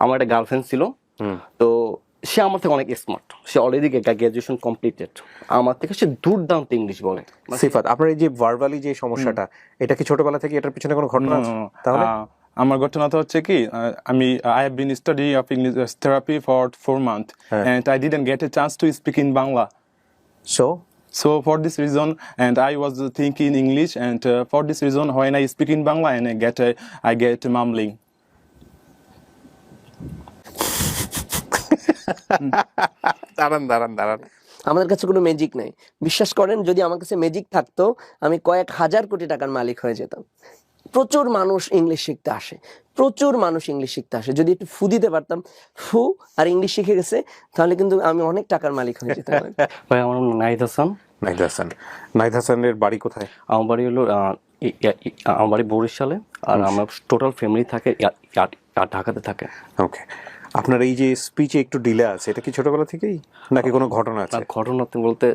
আমার একটা গার্লফ্রেন্ড ছিল, তো সে আমার থেকে অনেক স্মার্ট, সে অলরেডি গ্র্যাজুয়েশন কমপ্লিটেড, আমার থেকে সে দুর্দান্ত ইংলিশ বলে। সিফাত, আপনার এই যে ভার্বালি যে সমস্যাটা, এটা কি ছোটবেলা থেকে এটার পিছনে কোনো ঘটনা আছে? তাহলে আমার ঘটনাটা হচ্ছে কি, আমি I have been study of English therapy for 4 months and I didn't get a chance to speak in Bangla. So for this reason, and I was thinking English, and for this reason, when I speak in Bangla and I get mumbling. দাঁড়ান। আমাদের কাছে কোনো magic নাই, বিশ্বাস করেন। যদি আমার কাছে ম্যাজিক থাকতো আমি কয়েক হাজার কোটি টাকার মালিক হয়ে যেতাম। প্রচুর মানুষ ইংলিশ শিখতে আসে, যদি একটু ফু দিতে পারতাম, ফু আর ইংলিশ শিখে গেছে, তাহলে কিন্তু আমি অনেক টাকার মালিক হয়ে যেতাম। ভাই আমার নাম নাহিদ হাসান। নাহিদ হাসানের বাড়ি কোথায়? আমার বাড়ি হলো আমার বাড়ি বরিশালে, আর আমার টোটাল ফ্যামিলি থাকে ঢাকাতে থাকে। ওকে, আপনার এই যে স্পিচে একটু ডিলে আছে, এটা কি ছোটবেলা থেকেই নাকি কোনো ঘটনা আছে? ঘটনা বলতে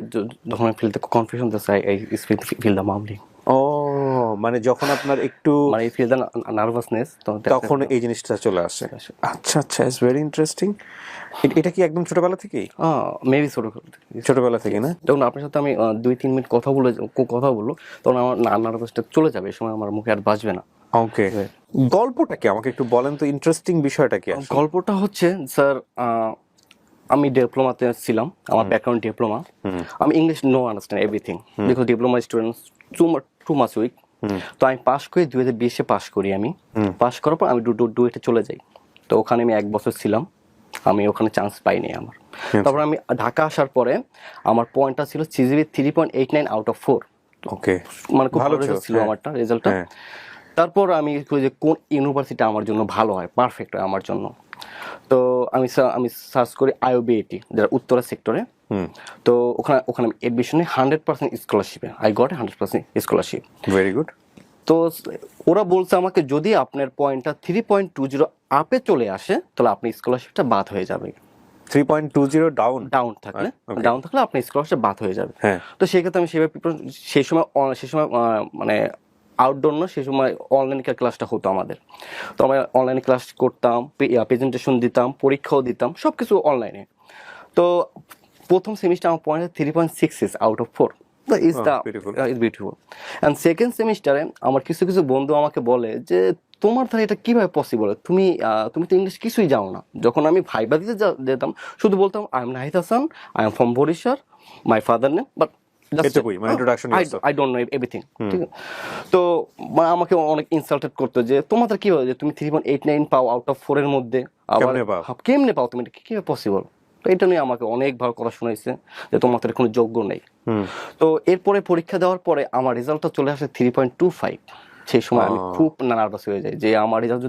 যখন আমি কনফিউশন চাই এই ফিল দ্য মামলিং। ও, মানে যখন আপনার একটু মানে ফিল দ্য নার্ভাসনেস, তখন এই জিনিসটা চলে আসে। আচ্ছা, ইটস ভেরি ইন্টারেস্টিং। এটা কি একদম ছোটবেলা থেকেই? মেবি ছোটবেলা থেকে না? যখন আপনার সাথে আমি 2-3 মিনিট কথা বলবো, তখন আমার নার্ভাসটা চলে যাবে, এই সময় আমার মুখে আর বাজবে না। ওকে, গল্পটা কি আমাকে একটু বলেন তো, ইন্টারেস্টিং বিষয়টা কি? গল্পটা হচ্ছে স্যার, আমি ডিপ্লোমাতে ছিলাম, আমার ব্যাকগ্রাউন্ড ডিপ্লোমা। আমি English no understand everything because diploma students too much weak. তো আমি পাস করি 2020-এ পাস করি। আমি পাস করার পর আমি ডুয়েটে চলে যাই। তো ওখানে আমি 1 বছর ছিলাম, আমি ওখানে চান্স পাইনি আমার। তারপর আমি ঢাকা আসার পরে আমার পয়েন্টটা ছিল সিজিপি 3.89 আউট অফ 4। ওকে, মানে খুব ভালো ছিল আমারটা রেজাল্টটা। তারপর আমি যে কোন ইউনিভার্সিটি আমার জন্য ভালো হয়, পারফেক্ট হয় আমার জন্য। তো আমি সার্চ করি IOBAT, যারা উত্তরা সেক্টরে। তো ওখানে এডমিশনে 100% স্কলারশিপে I got 100% scholarship. Very good. তো ওরা বলছে আমাকে যদি আপনার পয়েন্টটা 3.20 আপে চলে আসে তাহলে আপনি স্কলারশিপটা বাদ হয়ে যাবে। 3.20 ডাউন থাকলে আপনি স্কলারশিপ বাদ হয়ে যাবে। তো সেক্ষেত্রে আমি সেই সময় মানে আউটডোর না, সেই সময় অনলাইন ক্লাসটা হতো আমাদের। তো আমরা অনলাইনে ক্লাস করতাম, প্রেজেন্টেশন দিতাম, পরীক্ষাও দিতাম, সব কিছু অনলাইনে। তো প্রথম সেমিস্টার আমার point 3.66 out of 4। Beautiful. And second সেমিস্টারে আমার কিছু বন্ধু আমাকে বলে যে তোমার দ্বারা এটা কিভাবে পসিবল, তুমি তো ইংলিশ কিছুই জানো না। যখন আমি ভাইবা দিতে যেতাম শুধু বলতাম I am Nahid Hasan, I am from Barishal, my father name, but I don't know everything. ঠিক আছে? তো আমাকে অনেক ইনসাল্টেড করতো যে তোমাদের কি হয় যে তুমি 3.89 পাও আউট অফ 4 এর মধ্যে, আবার কেমনে পাও তুমি, এটা কিভাবে পসিবল? তো এটা নিয়ে আমাকে অনেক ভালো কথা শোনাইছে যে তোমাদের কোনো যোগ্য নেই। তো এরপরে পরীক্ষা দেওয়ার পরে আমার রেজাল্টটা চলে আসে 3.25। সেই সময় আমি খুব নার্ভাস হয়ে যাই যে আমার রেজাল্ট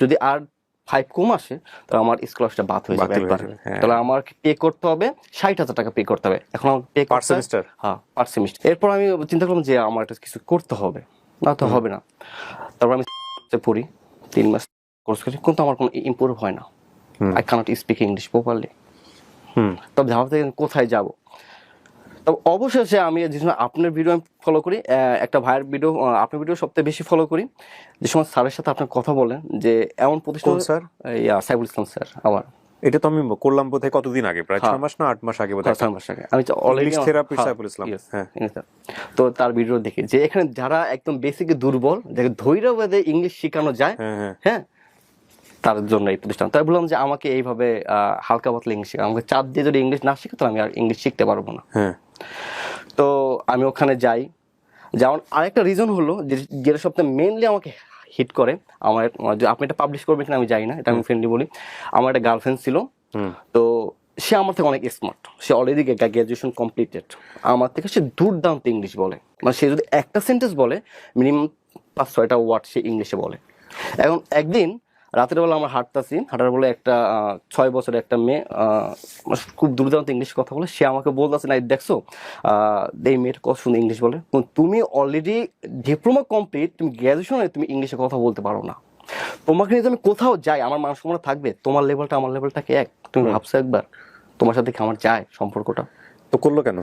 যদি আর 5 কম আসে তাহলে আমার স্কলারশিপটা বাদ হয়ে যাবে একবার। তাহলে আমার পে করতে হবে 60,000 টাকা পে করতে হবে। এখন আমার পে পার সেমিস্টার। পার সেমিস্টার। এরপর আমি চিন্তা করলাম যে আমার এটা কিছু করতে হবে, না তো হবে না। তারপর আমি পড়ি 3 মাস কোর্স করি, কিন্তু আমার কোনো ইমপ্রুভ হয় না। I cannot speak English properly. তবে ভাবতে কোথায় যাব। তবে অবশেষে আমি যে সময় আপনার ভিডিও ফলো করি, একটা ভাইয়ের ভিডিও, আপনার ভিডিও সবথেকে বেশি ফলো করি, যে সময় স্যারের সাথে আপনার কথা বলেন যে এমন প্রতিষ্ঠান, স্যার সাইফুল ইসলাম স্যার। আমার এটা তো আমি করলাম বোধহয় কতদিন আগে, প্রায় 6 মাস না 8 মাস আগে বোধহয়। 6 মাস আগে আমি অলরেডি থেরাপি সাইফুল ইসলাম। তো তার ভিডিও দেখি যে এখানে যারা একদম বেসিকে দুর্বল, যাকে ধৈর্যবাদে ইংলিশ শেখানো যায়, হ্যাঁ তার জন্য এই প্রতিষ্ঠান। তাই বললাম যে আমাকে এইভাবে হালকা পাতলা ইংলিশ শেখা, আমাকে চাপ দিয়ে যদি ইংলিশ না শিখে তাহলে আমি আর ইংলিশ শিখতে পারবো না। তো আমি ওখানে যাই। যেমন আরেকটা রিজন হলো যেটা সবথেকে মেনলি আমাকে হিট করে, আমার আপনি এটা পাবলিশ করবেন কিনা আমি জানি না, এটা আমি ফ্রেন্ডলি বলি। আমার একটা গার্লফ্রেন্ড ছিল, তো সে আমার থেকে অনেক স্মার্ট, সে অলরেডি গ্র্যাজুয়েশন কমপ্লিটেড, আমার থেকে সে দুর্দান্ত ইংলিশ বলে। মানে সে যদি একটা সেন্টেন্স বলে মিনিমাম 5-6টা ওয়ার্ড সে ইংলিশে বলে। এখন একদিন রাতের বেলা আমরা হাঁটার বলে একটা 6 বছরের একটা মেয়ে খুব দুর্দান্ত ইংলিশ কথা বলে, সে আমাকে বলতেছে না দেখছো এই মেয়ের কত সুন্দর ইংলিশ বলে, তুমি অলরেডি ডিপ্লোমা কমপ্লিট, তুমি গ্র্যাজুয়েশনে তুমি ইংলিশে কথা বলতে পারো না, তোমাকে নিয়ে আমি কোথাও যাই আমার মান সম্মান থাকবে, তোমার লেভেলটা আমার লেভেলটা কি এক? তুমি ভাবছো একবার তোমার সাথে কি আমার যায় সম্পর্কটা? তো করলো কেন?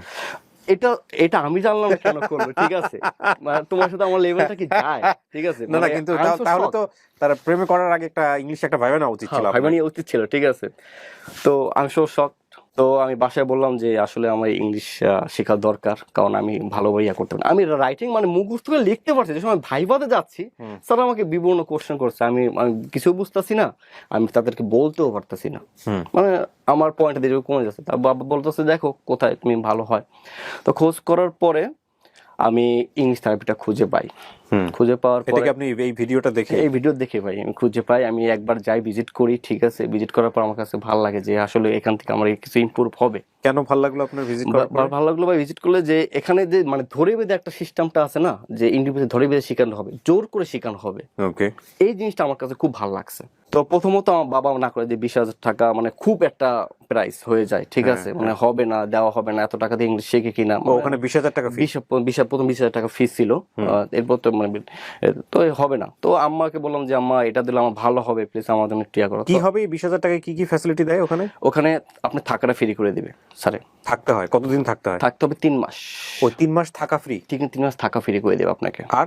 এটা এটা আমি জানলাম কেন করবো, ঠিক আছে, মানে তোমার সাথে আমার লেভেলটা কি যায়, ঠিক আছে, না না, কিন্তু তাহলে তো তারা প্রেমে করার আগে একটা ইংলিশ একটা ভাইবা নেওয়া উচিত ছিল ভাই মানে উচিত ছিল, ঠিক আছে। তো আমি সো শক। তো আমি বাসায় বললাম যে আসলে আমার ইংলিশ শেখা দরকার, কারণ আমি ভালো ইয়া করতে পারি না। আমি রাইটিং মানে মুখস্থ করে লিখতে পারছি, যে সময় ভাইভাতে যাচ্ছি স্যার আমাকে বিভিন্ন কোশ্চেন করছে, আমি আমি কিছু বুঝতেছি না, আমি তাদেরকে বলতেও পারতেছি না, মানে আমার পয়েন্ট দিয়ে কমে যাচ্ছে। তার বাবা বলতেছে দেখো কোথায় তুমি ভালো হয়। তো খোঁজ করার পরে আমি ইংলিশ থেরাপিটা খুঁজে পাই। খুঁজে পাওয়ার পরে এটাকে আপনি এই ভিডিওটা দেখে, এই ভিডিও দেখে ভাই আমি খুঁজে পাই, আমি একবার যাই ভিজিট করি, ঠিক আছে। ভিজিট করার পর আমার কাছে ভালো লাগে যে আসলে এখান থেকে আমার কিছু ইমপ্রুভ হবে। কেন ভালো লাগলো আপনার ভিজিট করার পর? ভালো লাগলো ভাই ভিজিট করলে, যে এখানে যে মানে ধরে বেঁধে একটা সিস্টেমটা আছে না, যে ইন্ডিভিজুয়াল ধরে বেঁধে শেখানো হবে, জোর করে শেখানো হবে, ওকে, এই জিনিসটা আমার কাছে খুব ভালো লাগছে। তো প্রথমত আমার বাবা না করে যে 20,000 টাকা মানে খুব একটা প্রাইস হয়ে যায়, ঠিক আছে, মানে হবে না, দেওয়া হবে না, এত টাকা দিয়ে ইংলিশ শিখে কিনা। ওখানে 20,000 টাকা ফি, প্রথম 20,000 টাকা ফিস ছিল, এরপর তো মানে তো হবে না। তো আম্মাকে বললাম যে আম্মা এটা দিলে আমার ভালো হবে, প্লিজ আমার জন্য টিয়া করো। কি হবে 20,000 টাকায় কি কি ফ্যাসিলিটি দেয় ওখানে? ওখানে আপনি থাকাটা ফ্রি করে দিবে স্যারে। থাকতে হয় কতদিন থাকতে হয়? থাকতে হবে 3 মাস। ওই 3 মাস থাকা ফ্রি? ঠিক 3 মাস থাকা ফ্রি করে দেবে আপনাকে। আর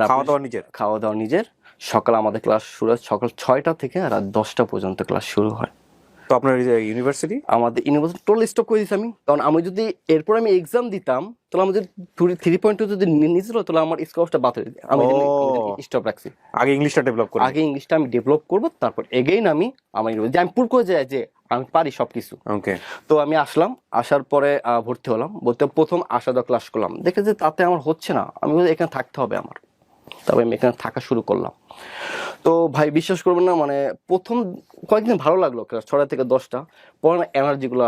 খাওয়া দাওয়া নিজের? খাওয়া দাওয়া নিজের। সকাল আমাদের ক্লাস শুরু হয় সকাল 6টা থেকে রাত 10টা পর্যন্ত ক্লাস শুরু হয়। তো আপনার ইউনিভার্সিটি? আমাদের ইউনিভার্সিটি টোটাল স্টপ করে দিয়েছি আমি, কারণ আমি যদি এরপর আমি এক্সাম দিতাম তাহলে আমি যদি 3.2 যদি নিয়েছিল তাহলে আমার স্কোরটা বাতিল হয়ে যেত। আমি স্টপ রাখছি, আগে ইংলিশটা ডেভেলপ করব, আগে ইংলিশটা আমি ডেভেলপ করব, তারপর এগেইন আমি আমার যে আমি পুর করে যাই যে আমি পারি সবকিছু। ওকে, তো আমি আসলাম, আসার পরে ভর্তি হলাম। প্রথম আসা দাওয়া ক্লাস করলাম, দেখে যে তাতে আমার হচ্ছে না, আমি বলি এখানে থাকতে হবে আমার। তবে আমি এখানে থাকা শুরু করলাম। তো ভাই বিশ্বাস করবেন না, মানে প্রথম কয়েকদিন ভালো লাগলো, ক্লাস 6টা থেকে 10টা, পরে না এনার্জি গুলো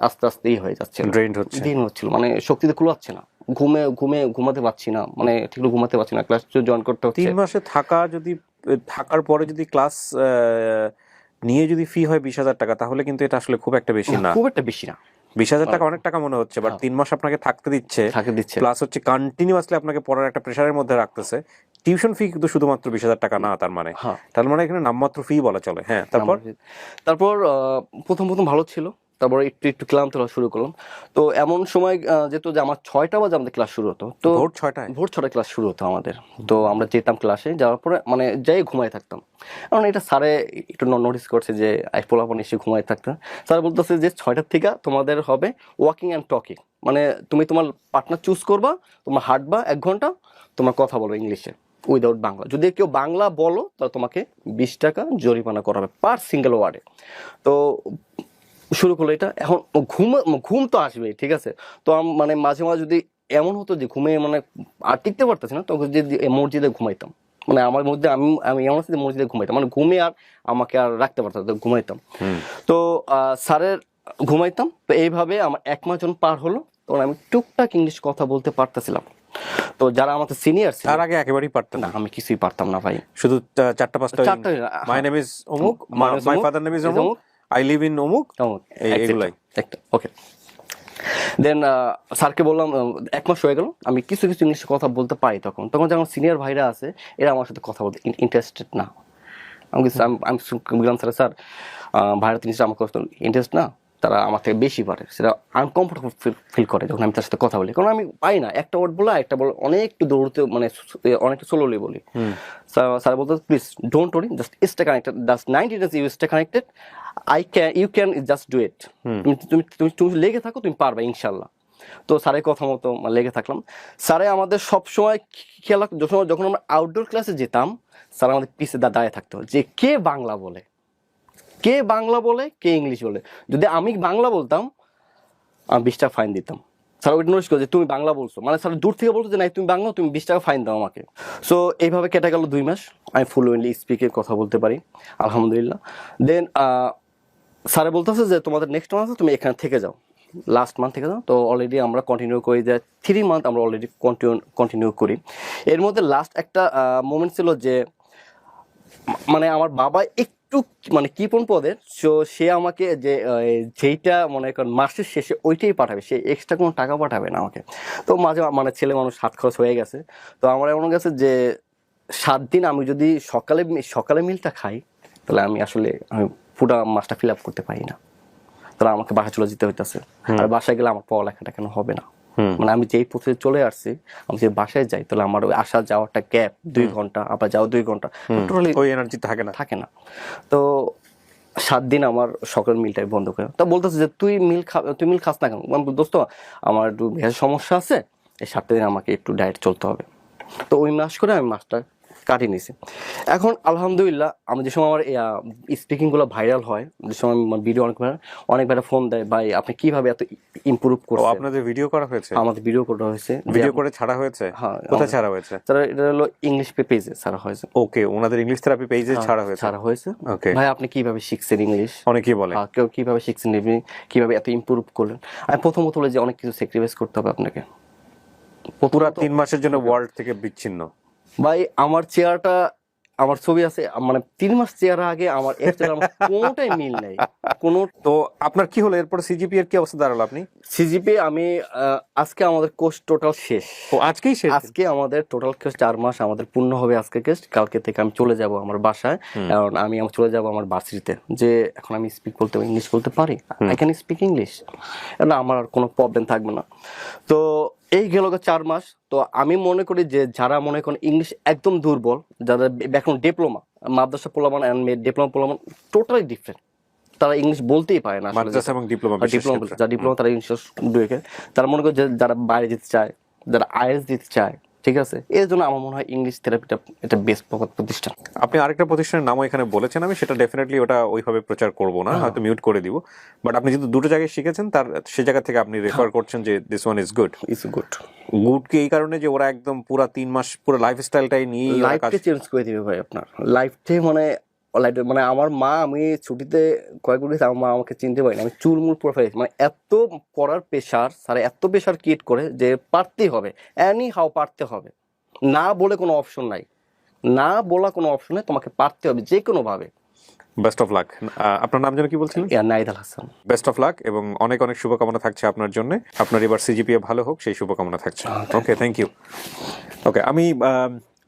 আস্তে আস্তেই হয়ে যাচ্ছে, ড্রেইন হচ্ছিল, মানে শক্তিতে কুলাচ্ছে না, ঘুমাতে পারছি না, মানে ঠিক ঘুমাতে পারছি না, ক্লাস জয়েন করতে হচ্ছে। 3 মাসে থাকার পরে যদি ক্লাস নিয়ে যদি ফি হয় 20,000 টাকা, তাহলে কিন্তু এটা আসলে খুব একটা বেশি না, খুব একটা বেশি না। 20,000 টাকা অনেক টাকা মনে হচ্ছে, বাট 3 মাস আপনাকে থাকতে দিচ্ছে, প্লাস হচ্ছে কন্টিনিউয়াসলি আপনাকে পড়ার একটা প্রেশারের মধ্যে রাখতেছে। টিউশন ফি কিন্তু শুধুমাত্র 20,000 টাকা না, তার মানে এখানে নামমাত্র ফি বলা চলে। হ্যাঁ, তারপর প্রথম ভালো ছিল, তারপরে একটু ক্লান্ত শুরু করলাম। তো এমন সময় যেত যে আমার 6টা বাজে আমাদের ক্লাস শুরু হতো, তো ভোর 6টায় ক্লাস শুরু হতো আমাদের। তো আমরা যেতাম ক্লাসে, যাওয়ার পরে মানে যাই ঘুমাই থাকতাম, কারণ এটা স্যারে একটু নোটিস করছে যে পোলাপন এসে ঘুমাই থাকতাম। স্যার বলতেছে যে 6টার থেকে তোমাদের হবে ওয়াকিং অ্যান্ড টকিং, মানে তুমি তোমার পার্টনার চুজ করবা, তোমার হাঁটবা 1 ঘন্টা, তোমার কথা বলো ইংলিশে উইদাউট বাংলা। যদি কেউ বাংলা বলো তাহলে তোমাকে 20 টাকা জরিমানা করা হবে পার সিঙ্গেল ওয়ার্ডে। তো শুরু করলো এটা। এখন ঘুম তো আসবেই, ঠিক আছে। তো মানে মাঝে মাঝে যদি এমন হতো যে ঘুমে মানে আর টিকতে পারতেছি না, তখন যদি মসজিদে ঘুমাইতাম, মানে আমার মধ্যে আমি এমন আছে যে মসজিদে ঘুমাইতাম, মানে ঘুমে আর আমাকে আর রাখতে পারতাম না, ঘুমাইতাম। তো স্যারের ঘুমাইতাম। তো এইভাবে আমার 1 মাস যখন পার হলো, তখন আমি টুকটাক ইংলিশ কথা বলতে পারতেছিলাম। তো যারা আমাদের সিনিয়র, তার আগে একেবারেই পারতেন না, আমি কিছুই পারতাম না ভাই, শুধু 4টা-5টা মাই নেম ইজ অমুক, মাই ফাদার নেম ইজ অমুক, আই লিভ ইন অমুক, এইগুলাই একটা। ওকে, দেন স্যারকে বললাম 1 মাস হয়ে গেল, আমি কিছু ইংলিশে কথা বলতে পারি। তখন যখন সিনিয়র ভাইরা আছে, এরা আমার সাথে কথা বলতে ইন্টারেস্টেড না। আমি বললাম স্যার ভাইরা জিনিসটা আমার কথা ইন্টারেস্ট না, তারা আমার থেকে বেশি পারে, সেটা আনকমফোর্টেবল ফিল করে যখন আমি তার সাথে কথা বলি, কারণ আমি পাই না একটা ওয়ার্ড বলা, একটা বলে অনেক একটু দৌড়তে, মানে অনেকটা স্লোলি বলি। স্যার বলতে please don't worry, just stay connected, just 90 days you stay connected, you can just do it, তুমি লেগে থাকো, তুমি পারবে ইনশাল্লাহ। তো স্যারের কথা মতো লেগে থাকলাম। স্যারে আমাদের সবসময় খেলা, যখন আমরা আউটডোর ক্লাসে যেতাম, স্যার আমাদের পিছে দাঁড়িয়ে থাকতো যে কে বাংলা বলে, কে ইংলিশ বলে। যদি আমি বাংলা বলতাম, আমি 20 টাকা ফাইন দিতাম। স্যার ওইটা নোটিস করে যে তুমি বাংলা বলছো, মানে স্যার দূর থেকে বলতো যে নাই তুমি বাংলা, তুমি 20 টাকা ফাইন দাও আমাকে। সো এইভাবে কেটে গেল 2 মাস, আমি ফ্লুয়েন্টলি স্পিকে কথা বলতে পারি আলহামদুলিল্লাহ। দেন স্যারে বলতেছে যে তোমাদের নেক্সট মান্থ তুমি এখানে থেকে যাও, লাস্ট মান্থ থেকে যাও। তো অলরেডি আমরা কন্টিনিউ করি, যে 3 মান্থ আমরা অলরেডি কন্টিনিউ করি। এর মধ্যে লাস্ট একটা মোমেন্ট ছিল যে মানে আমার বাবা একটু মানে কিপন পদের, সে আমাকে যে যেইটা মনে করেন মাসের শেষে ওইটাই পাঠাবে, সে এক্সট্রা কোনো টাকা পাঠাবে না আমাকে। তো মাঝে মানে ছেলে মানুষ হাত খরচ হয়ে গেছে। তো আমার এমন গেছে যে 7 দিন আমি যদি সকালে মিলটা খাই, তাহলে আমি পুরো মাসটা ফিল আপ করতে পারি না, তাহলে আমাকে বাসা চলে যেতে হইতেছে। আর বাসায় গেলে আমার পড়ালেখাটা কেন হবে না। মানে আমি যেই পথে চলে আসছি, আমি যে বাসায় যাই, তাহলে আমার ওই আসা যাওয়াটা গ্যাপ 2 ঘন্টা, আবার যাও 2 ঘন্টা, টোটালি ওই এনার্জি থাকে না। তো 7 দিন আমার সকাল মিলটাই বন্ধ করে। তা বলতেছে যে তুই মিল খাস না কেন? আমি বলি, দোস্ত আমার একটু গ্যাসের সমস্যা আছে, এই 7 দিন আমাকে একটু ডায়েট চলতে হবে। তো ওই মাস করে আমি মাসটা কাটিয়ে নিয়েছি। এখন আলহামদুলিল্লাহ আমি যে সময় আমার স্পিকিংগুলো ভাইরাল হয়, যে সময় ভিডিও অনেক ভাইরা ফোন দেয়, ভাই আপনি কিভাবে এত ইমপ্রুভ করছেন। আপনাদের ভিডিও করা হয়েছে? আমাদের ভিডিও করা হয়েছে, ভিডিও করে ছাড়া হয়েছে। হ্যাঁ, কোথায় ছাড়া হয়েছে? তারা এটা হলো ইংলিশ পেজে ছাড়া হয়েছে। ওকে, ওনাদের ইংলিশ থেরাপি পেজে ছাড়া হয়েছে। ওকে, ভাই আপনি কিভাবে শিখছেন ইংলিশ? অনেকেই বলে কেউ কিভাবে শিখছেন, কিভাবে এত ইমপ্রুভ করলেন। আমি প্রথমত বলে যে অনেক কিছু স্যাক্রিফাইস করতে হবে আপনাকে। পুরো 3 মাসের জন্য ওয়ার্ল্ড থেকে বিচ্ছিন্ন। ভাই আমার চেয়ারটা, আমার ছবি আছে, মানে 3 মাস চেয়ার আগে আমার কোনোটাই মিল নেই কোনো। তো আপনার কি হলো এরপর? সিজিপি এর কি অবস্থা দাঁড়ালো? আপনি সিজিপি আমি আজকে আমাদের কোর্স টোটাল শেষ। আজকেই শেষ? আজকে আমাদের টোটাল কোর্স 4 মাস আমাদের পূর্ণ হবে আজকে কোর্স। কালকে থেকে আমি চলে যাব আমার বাসায়, কারণ আমি চলে যাব আমার ভার্সিটিতে। যে এখন আমি ইংলিশ বলতে পারি, আই ক্যান স্পিক ইংলিশ, না আমার আর কোনো প্রবলেম থাকবে না। তো এই গেল 4 মাস। তো আমি মনে করি যে যারা মনে করেন ইংলিশ একদম দুর্বল, যারা এখন ডিপ্লোমা, মাদ্রাসা পোলামান এন্ড ডিপ্লোমা পোলামান টোটালি ডিফারেন্ট, তারা ইংলিশ বলতেই পারে না। মাদ্রাসা এবং ডিপ্লোমা, যারা ডিপ্লোমা তারা ইংলিশ দুয়েকে, তারা মনে করে যে যারা বাইরে যেতে চায়, যারা আইএলটিএস দিতে চায়, ঠিক আছে, এর জন্য আমার মনে হয় ইংলিশ থেরাপিটা এটা বেস্ট প্রতিষ্ঠান। আপনি আরেকটা প্রতিষ্ঠানের নামও এখানে বলেছেন, আমি সেটা ডেফিনেটলি ওটা ওইভাবে প্রচার করব না, হয়তো মিউট করে দিব। বাট আপনি যেহেতু দুটো জায়গায় শিখেছেন, তার সে জায়গা থেকে আপনি রেফার করছেন যে this one is good. Good কি এই কারণে যে ওরা একদম পুরো 3 মাস পুরো লাইফস্টাইলটাই নিয়ে লাইফকে চেঞ্জ করে দিবে ভাই আপনার লাইফটাই। মানে আমার মা, আমি ছুটিতে কয়েক বছর আমার মা আমাকে চিনতে পারি না, আমি চুলমুল পুরো ফেলেছি। মানে এত পড়ার প্রেশার, স্যার এত প্রেশার ক্রিয়েট করে যে পারতেই হবে, এনি হাউ পারতে হবে, না বলে কোনো অপশন নাই, না বলা কোনো অপশন নাই, তোমাকে পারতে হবে যে কোনো ভাবে। Best of luck. আপনার নাম যেন কি বলছিলেন? Nahid Al Hasan. Best of luck এবং অনেক অনেক শুভকামনা থাকছে আপনার জন্য। আপনার এবার সিজিপিএ ভালো হোক, সেই শুভকামনা থাকছে। ওকে, থ্যাংক ইউ। ওকে, আমি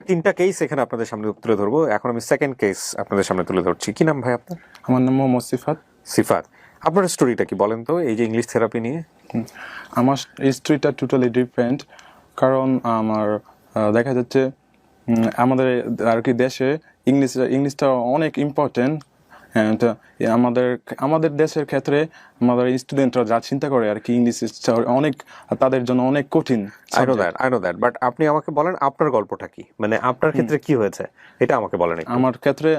3টা কেস এখানে আপনাদের সামনে তুলে ধরবো। এখন আমি সেকেন্ড কেস আপনাদের সামনে তুলে ধরছি। কি নাম ভাই আপনার? আমার নাম মোহাম্মদ সিফাত। আপনার স্টোরিটা কি বলেন তো, এই যে ইংলিশ থেরাপি নিয়ে? আমার স্টোরিটা টোটালি ডিফারেন্ট, কারণ আমার দেখা যাচ্ছে আমাদের আর কি দেশে ইংলিশটা অনেক ইম্পর্টেন্ট। অ্যান্ড আমাদের দেশের ক্ষেত্রে আমাদের স্টুডেন্টরা যা চিন্তা করে আর কি, ইংলিশ অনেক তাদের জন্য অনেক কঠিন। আই নো দ্যাট, বাট আপনি আমাকে বলেন আপনার গল্পটা কি, মানে আপনার ক্ষেত্রে কি হয়েছে এটা আমাকে বলেন। আমার ক্ষেত্রে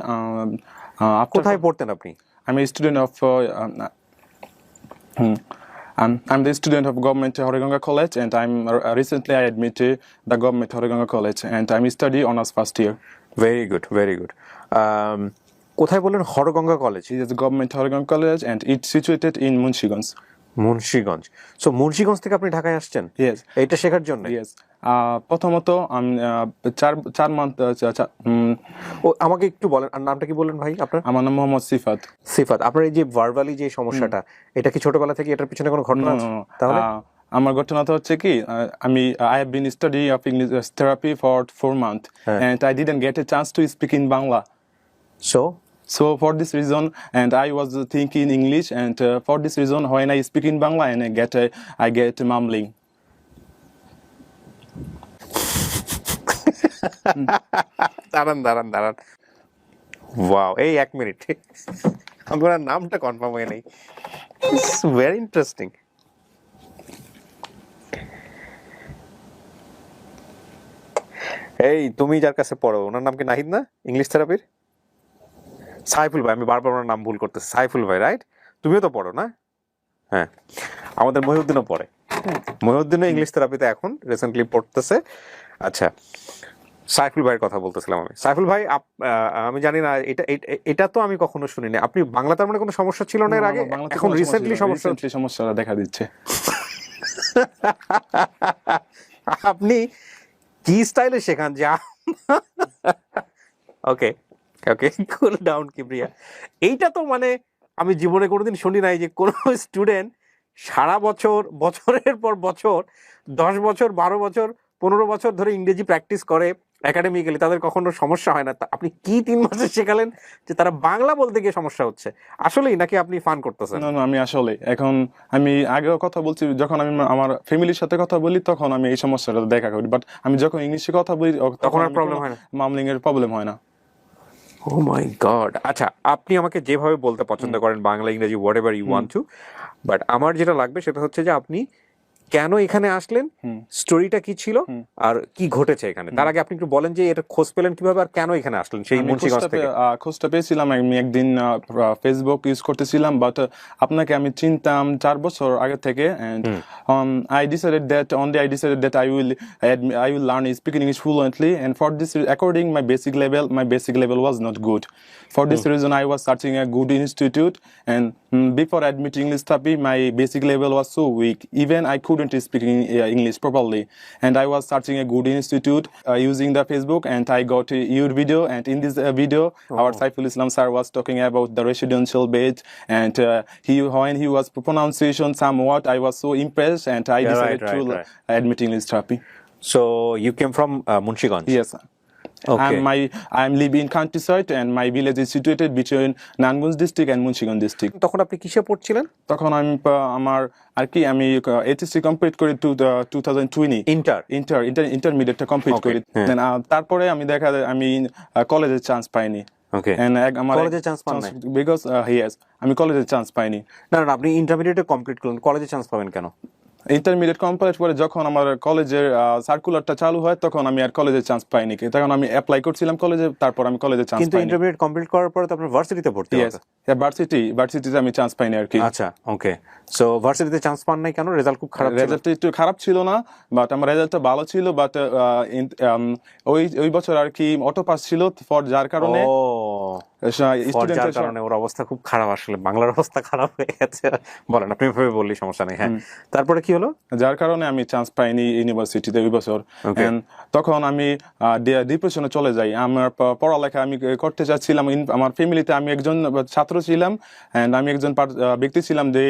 কোথায় পড়তেন আপনি? আমি student of I'm the student of Government Horegonga College, and recently I admitted the Government Horegonga College, and I'm studying honors first year. Very good, very good. কোথায় বললেন? Harganga college? It is the Government Horegonga College, and it's situated in Munshiganj. Munshiganj. So Munshiganj থেকে আপনি ঢাকায় আসছেন Yes. এইটা শেখার জন্য? Yes. প্রথমত আমি 4 মান্থ। ও আমাকে একটু বলেন, আর নামটা কি বললেন ভাই আপনার? আমার নাম মোহাম্মদ সিফাত। আপনার এই যে ভার্বালি যে সমস্যাটা, এটা কি ছোটবেলা থেকে এটার পিছনে কোনো ঘটনা আছে? তাহলে আমার ঘটনাটা হচ্ছে কি, I have been studying of English therapy for 4 months, and I didn't get a chance to speak in Bangla. So for this reason, and I was thinking English, and for this reason, when I speak in Bangla, and I get mumbling. দাঁড়ান। Wow, এই 1 minute, আমার নামটা confirm হয়ে নেই। It's very interesting. এই তুমি যার কাছে পড়ো, ওনার নাম কি নাহিদ না, ইংলিশ থেরাপির? সাইফুল ভাই, আমি বারবার ওনার নাম ভুল করতেছি। সাইফুল ভাই, রাইট? তুমিও তো পড়ো না? হ্যাঁ, আমাদের মহিউদ্দিনও পড়ে। মহিউদ্দিনও ইংলিশ থেরাপিতে এখন রিসেন্টলি পড়তেছে। আচ্ছা, সাইফুল ভাইয়ের কথা বলতেছিলাম আমি। সাইফুল ভাই, আমি জানি না, এটা তো আমি কখনো শুনিনি। আপনি বাংলা তার মানে কোনো সমস্যা ছিল না এর আগে, এখন রিসেন্টলি সমস্যা দেখা দিচ্ছে। আপনি কি স্টাইলে শেখান যা? ওকে, কুল ডাউন কিবরিয়া। এইটা তো মানে আমি জীবনে কোনোদিন শুনি নাই যে কোনো স্টুডেন্ট সারা বছরের পর বছর 10 বছর 12 বছর 15 বছর ধরে ইংরেজি প্র্যাকটিস করে, একাডেমিক্যালি তাদের কখনো সমস্যা হয় না? আপনি কি 3 মাসে শেখালেন যে তারা বাংলা বলতে গিয়ে সমস্যা হচ্ছে? আসলেই নাকি আপনি ফান করতেছেন? না, আমি আসলে এখন আমি আগেও কথা বলছি, যখন আমি আমার ফ্যামিলির সাথে কথা বলি তখন আমি এই সমস্যাটা দেখা করি, বাট আমি যখন ইংলিশে কথা বলি তখন আর প্রবলেম হয় না? মামলিং এর প্রবলেম হয় না। Oh my God. আচ্ছা, আপনি আমাকে যেভাবে বলতে পছন্দ করেন, বাংলা ইংরেজি whatever you want to, but আমার যেটা লাগবে সেটা হচ্ছে যে আপনি কেন এখানে আসলেন, স্টোরিটা কি ছিল, আর কি ঘটেছে এখানে। তার আগে আপনি একটু বলেন যে এটা খোঁজ পেলেন কিভাবে আর কেন এখানে আসলেন সেই মুন্সিগঞ্জ থেকে? খোঁজটা পেয়েছিলাম আমি একদিন ফেসবুক ইউজ করতেছিলাম, বাট আপনাকে আমি চিনতাম 4 বছর আগে থেকে, and I decided that I will learn speaking English fluently, and for this according my basic level was not good. For this reason I was searching a good institute, and before admitting English therapy my basic level was so weak, even I couldn't speak English properly, and I was searching a good institute using the Facebook, and I got your video, and in this video our Saiful Islam sir was talking about the residential bed, and when he was pronunciation somewhat I was so impressed, and I decided to admit English therapy. So you came from Munshiganj? Yes, sir. Okay. I'm living in countryside, and my village is situated between Nangunj district and Munshiganj district. তখন আপনি কিসে পড়ছিলেন? তখন আমি আমার আর কি আমি HSC complete করি 2020 ইন্টারমিডিয়েটটা complete করি। Then, তারপরে আমি কলেজে চান্স পাইনি। ওকে, আমার কলেজে চান্স পান নাই? বিকজ আমি কলেজে চান্স পাইনি। না, আপনি ইন্টারমিডিয়েটে কমপ্লিট করলেন, কলেজে চান্স পাবেন কেন? ইন্টারমিডিয়েট কমপ্লিট করে যখন আমার কলেজের সার্কুলারটা চালু হয় তখন আমি আর কলেজে চান্স পাইনি, তখন আমি অ্যাপ্লাই করছিলাম কলেজে, তারপর আমি কলেজে চান্স পাইনি। কিন্তু ইন্টারমিডিয়েট কমপ্লিট করার পরে তো আপনার ভার্সিটিতে ভর্তি হতে? ভার্সিটিতে আমি চান্স পাইনি আর কি। আচ্ছা, ওকে। সো ভার্সিটিতে চান্স পান নাই কেন? রেজাল্ট খুব খারাপ ছিল? রেজাল্ট একটু খারাপ ছিল না, বাট আমার রেজাল্টটা ভালো ছিল, বাট ওই বছর আর কি অটো পাস ছিল, যার কারণে যার কারণে ওর অবস্থা খুব খারাপ। আসলে বাংলার অবস্থা খারাপ হয়ে গেছে। বলেন, আপনি এভাবে বললি সমস্যা নেই। হ্যাঁ, তারপরে কি হলো? যার কারণে আমি চান্স পাইনি ইউনিভার্সিটিতে ওই বছর। তখন আমি ডিপ্রেশনে চলে যাই। আমার পড়ালেখা আমি করতে চাচ্ছিলাম, আমার ফ্যামিলিতে আমি একজন ছাত্র ছিলাম, এন্ড আমি একজন ব্যক্তি ছিলাম যে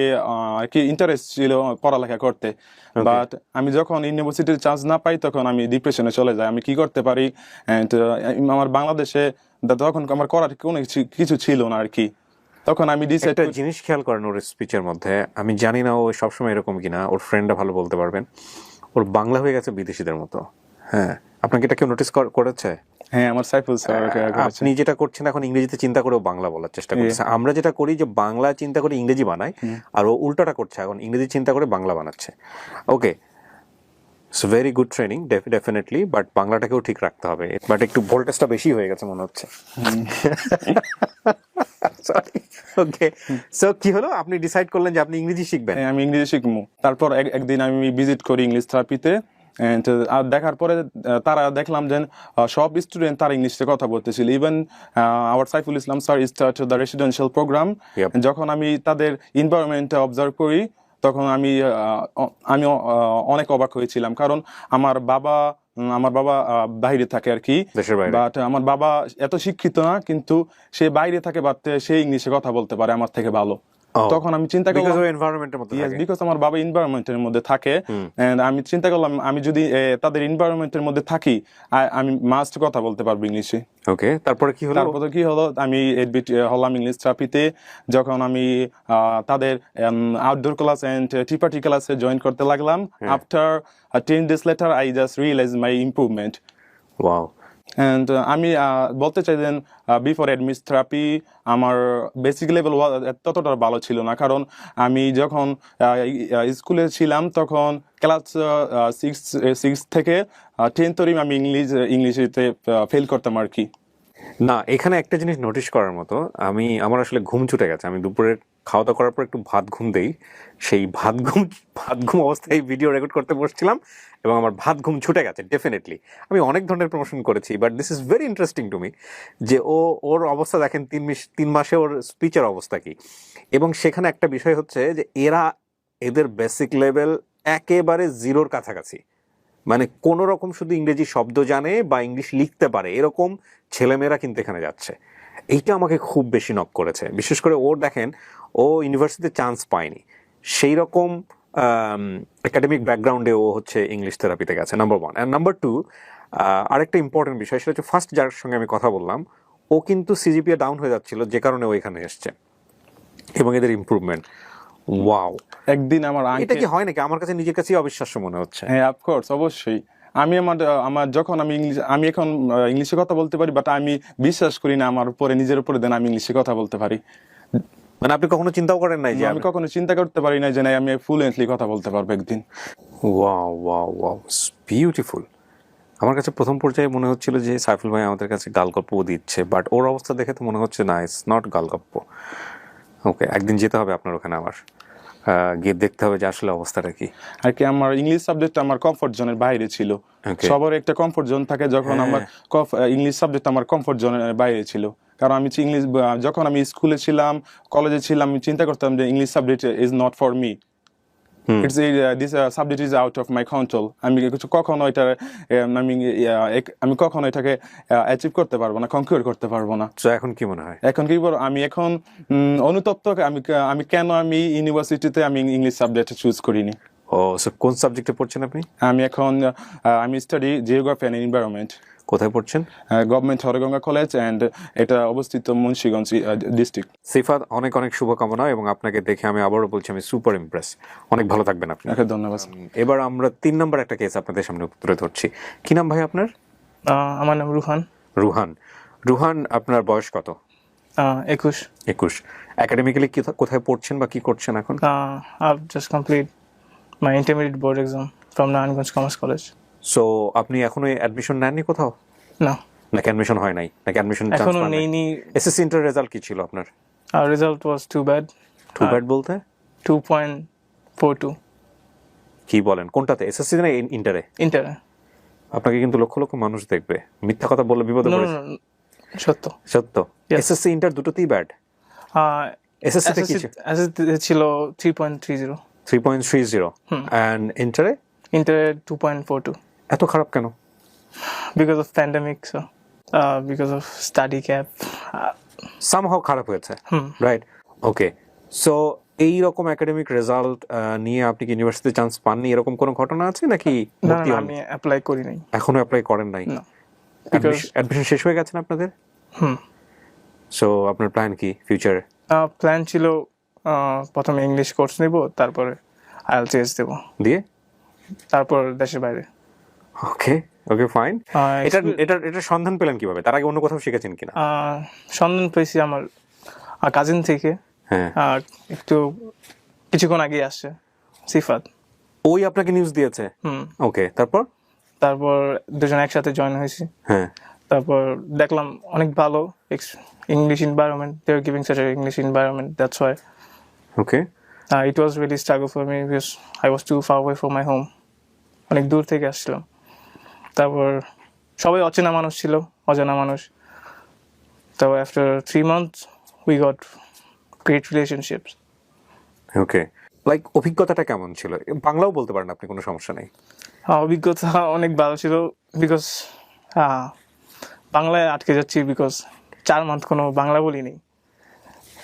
কি ইন্টারেস্ট ছিল পড়ালেখা করতে, বাট আমি যখন ইউনিভার্সিটির চান্স না পাই তখন আমি ডিপ্রেশনে চলে যাই। আমি কি করতে পারি, এন্ড আমার বাংলাদেশে তখন আমার করার কোনো কিছু ছিল না আর কি। তখন আমি একটা জিনিস খেয়াল করেন ওর স্পিচের মধ্যে, আমি জানি না ও সবসময় এরকম কিনা, ওর ফ্রেন্ডরা ভালো বলতে পারবেন, ওর বাংলা হয়ে গেছে বিদেশিদের মতো। হ্যাঁ, আপনাকে এটা কেউ নোটিস করেছে? হ্যাঁ, আমার সাইফুল স্যার। আপনি যেটা করছেন এখন ইংরেজিতে চিন্তা করেও বাংলা বলার চেষ্টা করছে। আমরা যেটা করি যে বাংলা চিন্তা করে ইংরেজি বানাই, আর ও উল্টাটা করছে, এখন ইংরেজি চিন্তা করে বাংলা বানাচ্ছে। Okay, so very good training definitely, but বাংলাটাকেও ঠিক রাখতে হবে। বাট একটু ভোল্টেজটা বেশি হয়ে গেছে মনে হচ্ছে। ওকে, সো কি হলো? আপনি ডিসাইড করলেন যে আপনি ইংরেজি শিখবেন? আমি ইংরেজি শিখবো। তারপর একদিন আমি ভিজিট করি ইংলিশ থেরাপিতে, আর দেখার পরে তারা দেখলাম যে সব স্টুডেন্ট তারা ইংলিশে কথা বলতেছিল। Even our Saiful Islam sir start the residential program. যখন আমি তাদের এনভায়রনমেন্টটা অবজার্ভ করি তখন আমি অনেক অবাক হয়েছিলাম, কারণ আমার বাবা বাইরে থাকে আর কি, বাট আমার বাবা এত শিক্ষিত না, কিন্তু সে বাইরে থাকে, বাট সে ইংলিশে কথা বলতে পারে আমার থেকে ভালো। তখন আমি চিন্তা করলাম, বিকজ আমার বাবা এনভায়রনমেন্টের মধ্যে থাকে, আমি চিন্তা করলাম আমি যদি তাদের এনভায়রনমেন্টের মধ্যে থাকি আমি মাস্ট কথা বলতে পারবো ইংলিশে। ওকে, তারপরে কি হলো আমি এডমিট হলাম ইংলিশ থেরাপিতে। যখন আমি তাদের outdoor class and tea party ক্লাসে জয়েন করতে লাগলাম, after 10 days later I just realized my improvement. Wow. And আমি বলতে চাই যে বিফোর অ্যাডমিট থেরাপি আমার বেসিক লেভেল ততটা ভালো ছিল না, কারণ আমি যখন স্কুলে ছিলাম তখন ক্লাস 6 থেকে 10 তরি আমি ইংলিশে ফেল করতাম আর কি। না, এখানে একটা জিনিস নোটিশ করার মতো, আমার আসলে ঘুম ছুটে গেছে। আমি দুপুরের খাওয়া দাওয়া করার পর একটু ভাত ঘুম দেই, সেই ভাত ঘুম অবস্থায় ভিডিও রেকর্ড করতে বসছিলাম এবং আমার ভাত ঘুম ছুটে গেছে। ডেফিনেটলি আমি অনেক ধরনের প্রমোশন করেছি, but this is very interesting to me যে ওর অবস্থা দেখেন 3 মাসে ওর স্পিচের অবস্থা কি। এবং সেখানে একটা বিষয় হচ্ছে যে এদের বেসিক লেভেল একেবারে জিরোর কাছাকাছি, মানে কোনো রকম শুধু ইংরেজি শব্দ জানে বা ইংলিশ লিখতে পারে এরকম ছেলেমেয়েরা কিন্তু এখানে যাচ্ছে। এইটা আমাকে খুব বেশি নক করেছে। বিশেষ করে দেখেন ও ইউনিভার্সিটিতে চান্স পায়নি, সেই রকম একাডেমিক ব্যাকগ্রাউন্ডে ও হচ্ছে ইংলিশ থেরাপিতে গেছে, নাম্বার 1। অ্যান্ড নাম্বার 2, আরেকটা ইম্পর্টেন্ট বিষয় সেটা হচ্ছে ফার্স্ট যার সঙ্গে আমি কথা বললাম ও কিন্তু সিজিপিএ ডাউন হয়ে যাচ্ছিল যে কারণে ও এখানে এসছে এবং এদের ইমপ্রুভমেন্ট ওয়াও একদিন আমার এটা কি হয় নাকি আমার কাছে নিজের কাছেই অবিশ্বাস্য মনে হচ্ছে হ্যাঁ অফকোর্স অবশ্যই আমি আমার যখন আমি এখন ইংলিশে কথা বলতে পারি বাট আমি বিশ্বাস করি না আমার উপরে নিজের উপরে দেন আমি ইংলিশে কথা বলতে পারি মানে আপনি কখনো চিন্তাও করেন নাই যে আমি কখনো চিন্তা করতে পারি না যে না আমি ফ্লুয়েন্টলি কথা বলতে পারবো একদিন ওয়াও ওয়াও ওয়াও বিউটিফুল আমার কাছে প্রথম পর্যায়ে মনে হচ্ছিল যে সাইফুল ভাই আমাদের কাছে গালগপ্প দিচ্ছে বাট ওর অবস্থা দেখে তো মনে হচ্ছে না ইটস নট গালগপ্প ওকে একদিন যেতে হবে আপনার ওখানে আমার গিয়ে দেখতে হবে যে আসলে অবস্থাটা কি আর কি আমার ইংলিশ সাবজেক্ট আমার কমফোর্ট জোনের বাইরে ছিল সবার একটা কমফোর্ট জোন থাকে যখন আমার ইংলিশ সাবজেক্ট আমার কমফোর্ট জোনের বাইরে ছিল কারণ আমি ইংলিশ যখন আমি স্কুলে ছিলাম কলেজে ছিলাম আমি চিন্তা করতাম যে English subject is not for me it's this subject is out of my control আমি কখনো এটা আমি কখনো এটাকে অ্যাচিভ করতে পারবো না কনকিউর করতে পারবো না তো এখন কি মনে হয় এখন কি বলবো আমি এখন অনুতপ্ত আমি কেন আমি ইউনিভার্সিটিতে আমি ইংলিশ সাবজেক্ট চুজ করিনি ও সো কোন সাবজেক্টে পড়ছেন আপনি আমি এখন আমি স্টাডি জিওগ্রাফি অ্যান্ড এনভায়রনমেন্ট কোথায় পড়ছেন গভর্নমেন্ট হরগঙ্গা কলেজ অ্যান্ড এটা অবস্থিত মুন্সিগঞ্জ ডিস্ট্রিক্ট সিফাত অনেক অনেক শুভকামনা এবং আপনাকে দেখে আমি আবারও বলছি আমি সুপার ইমপ্রেস অনেক ভালো থাকবেন আপনি ধন্যবাদ এবার আমরা 3 নম্বর একটা কেস আপনাদের সামনে তুলে ধরছি কি নাম ভাই আপনার আমার নাম রুহান রুহান আপনার বয়স কত 21 একাডেমিক্যালি কোথায় পড়ছেন বা কি করছেন এখন I've just complete my intermediate board exam from Naranganj Commerce College. So আপনি এখনো অ্যাডমিশন নেননি কোথাও No. নাকি অ্যাডমিশন হয় নাই নাকি অ্যাডমিশন এখনো নেইনি এসএসসি ইন্টার রেজাল্ট কি ছিল আপনার Our result was too bad. Too bad বলতে 2.42 কি বলেন কোনটাতে এসএসসি না ইন্টারে Inter. আপনাকে কিন্তু লক্ষ লক্ষ মানুষ দেখবে মিথ্যা কথা বললে বিপদে No, পড়েছে সত্য সত্য Yes. এসএসসি ইন্টার দুটোতেই ব্যাড এসএসসি তে কি ছিল ছিল 3.30 3.30 এন্ড ইন্টারে Inter 2.42 এত খারাপ কেন because of pandemic so because of study gap somehow খারাপ হয়েছে রাইট ওকে সো এই রকম একাডেমিক রেজাল্ট নিয়ে আপনি কি ইউনিভার্সিটিতে চান্স পাননি এরকম কোনো ঘটনা আছে নাকি না আমি অ্যাপ্লাই করি নাই এখনো অ্যাপ্লাই করেন নাই না অ্যাডমিশন শেষ হয়ে গেছে না আপনাদের সো আপনার প্ল্যান কি ফিউচার প্ল্যান ছিল প্রথমে ইংলিশ কোর্স নেব তারপরে আইএলটিএস দেব দিয়ে তারপর দেশের বাইরে ওকে ওকে ফাইন এটা school- এটা এটা সন্ধান পেলেন কিভাবে তার আগে অন্য কোথাও শিখেছেন কিনা সন্ধান পেয়েছি আমার কাজিন থেকে হ্যাঁ একটু কিছুক্ষণ আগে আসছে সিফাত ওই আপনাকে নিউজ দিয়েছে ওকে তারপর দুজন একসাথে জয়েন হয়েছি হ্যাঁ তারপর দেখলাম অনেক ভালো English environment they are giving such a English environment that's why okay it was really struggle for me because I was too far away from my home অনেক দূর থেকে আসছিলাম তারপর সবাই অচেনা মানুষ ছিল অজানা মানুষ তারপর after 3 months we got great relationships okay like অভিজ্ঞতাটা কেমন ছিল বাংলাও বলতে পারেন আপনি কোনো সমস্যা নেই অভিজ্ঞতা অনেক ভালো ছিল বিকজ বাংলায় আটকে যাচ্ছি বিকজ 4 মান্থ কোনো বাংলা বলিনি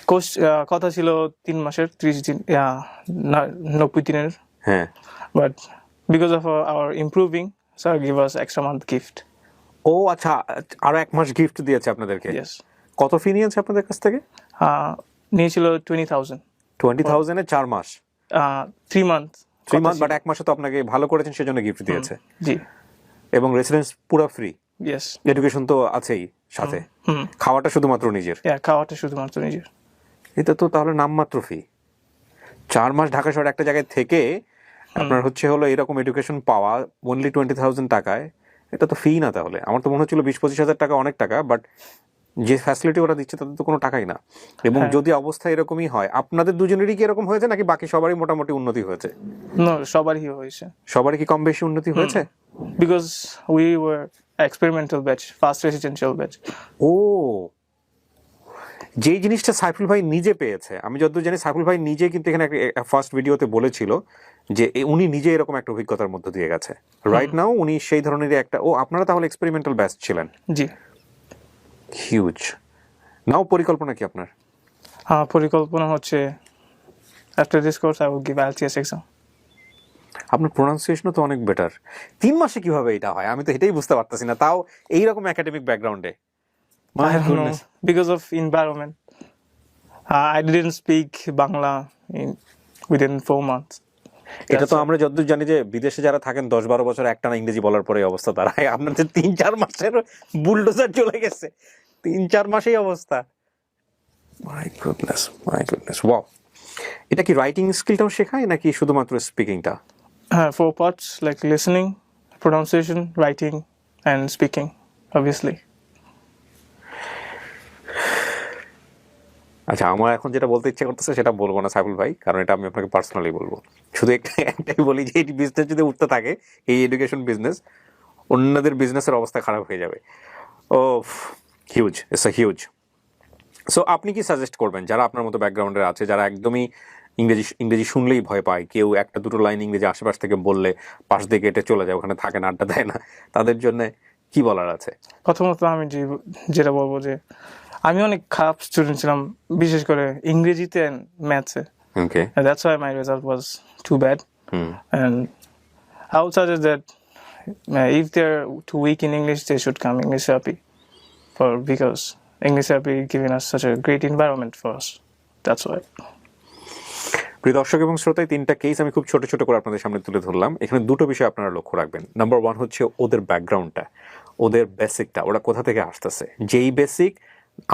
কোর্স কথা ছিল 3 মাসের 30 দিন 90 দিনের হ্যাঁ but because of our improving sir give us extra month gift ও আচ্ছা আরো 1 মাস গিফট দিয়েছে আপনাদেরকে ইয়েস কত ফি নিয়েছে আপনাদের কাছ থেকে নিয়েছিল 20,000 20,000 এ 4 মাস 3 মান্থ 3 মাস বাট 1 মাসে তো আপনাকে ভালো করেছেন সেজন্য গিফট দিয়েছে জি এবং রেসিডেন্স পুরো ফ্রি ইয়েস এডুকেশন তো আছেই সাথে খাওয়াটা শুধুমাত্র নিজের খাওয়াটা শুধুমাত্র নিজের এটা তো তাহলে নামমাত্র ফি 4 মাস ঢাকা শহরে একটা জায়গায় থেকে আপনার হলো এরকম এডুকেশন পাওয়া অনলি 20,000 টাকায় এটা তো ফি না তাহলে আমার তো মনে হচ্ছিল 20-25 হাজার টাকা অনেক টাকা বাট যে ফ্যাসিলিটি ওরা দিচ্ছে তাতে তো কোনো টাকাই না এবং যদি অবস্থা এরকমই হয় আপনাদের দুজনেরই কি এরকম হয়েছে নাকি বাকি সবারই মোটামুটি উন্নতি হয়েছে না সবারই হয়েছে সবারই কি কম বেশি উন্নতি হয়েছে because we were experimental batch first residential batch ও যেই জিনিসটা সাইফুল ভাই নিজে পেয়েছে আমি যতদূর জানি সাইফুল ভাই নিজে কিন্তু এখানে ফার্স্ট ভিডিওতে বলেছিল যে উনি নিজে এরকম একটা অভিজ্ঞতার মধ্য দিয়ে গেছে রাইট নাও উনি সেই ধরনের একটা আপনারা তাহলে এক্সপেরিমেন্টাল ব্যাচ ছিলেন জি হিউজ নাও পরিকল্পনা কি আপনার পরিকল্পনা হচ্ছে after this course I will give IELTS exam আপনার প্রোনাউন্সিয়েশনও তো অনেক বেটার। 3 মাসে কিভাবে এটা হয় আমি তো এটাই বুঝতে পারতেছি না, তাও এইরকম একাডেমিক ব্যাকগ্রাউন্ডে। I don't know, because of environment. I didn't speak Bangla within 4 months. এটা তো আমরা যতদূর জানি যে বিদেশে যারা থাকেন 10-12 বছর একটানা ইংরেজি বলার পরে অবস্থা দাঁড়ায়, আপনাদের 3-4 মাসের বুলডোজার চলে গেছে, 3-4 মাসেই অবস্থা। My goodness, wow. এটা কি রাইটিং স্কিলটাও শেখায় নাকি শুধুমাত্র স্পিকিংটা? 4 parts, like listening, pronunciation, writing, and speaking, obviously. আচ্ছা, আমার এখন যেটা বলতে ইচ্ছে করতেছে সেটা বলবো না সাইফুল ভাই, কারণ এটা আমি আপনাকে পার্সোনালি বলবো। শুধু একটাই বলি যে এই বিজনেস যদি উঠতে থাকে, এই এডুকেশন বিজনেস, অন্যদের বিজনেসের অবস্থা খারাপ হয়ে যাবে। ও huge, it's a huge. So আপনি কি সাজেস্ট করবেন যারা আপনার মতো ব্যাকগ্রাউন্ডের আছে, যারা একদমই ইংরেজি শুনলেই ভয় পায়, কেউ একটা দুটো লাইন ইংরেজি আশেপাশ থেকে বললে পাশ দিয়ে কেটে চলে যায়, ওখানে থাকে না, আড্ডা দেয় না, তাদের জন্য কি বলার আছে? প্রথমত আমি যেটা বলবো যে আমি অনেক খারাপ স্টুডেন্ট ছিলাম, বিশেষ করে ইংরেজিতে and ম্যাথসে। Okay. And that's why my result was too bad. And I would suggest that if they're too weak in English, they should come English therapy, because English therapy giving us such a great environment for us. That's why. প্রিয় দর্শক এবং শ্রোতা, 3টা case আমি খুব ছোট ছোট করে আপনাদের সামনে তুলে ধরলাম। এখানে 2টো বিষয় আপনারা লক্ষ্য রাখবেন। নাম্বার 1 হচ্ছে ওদের ব্যাকগ্রাউন্ডটা, ওদের বেসিকটা, ওরা কোথা থেকে আসতেছে। যেই বেসিক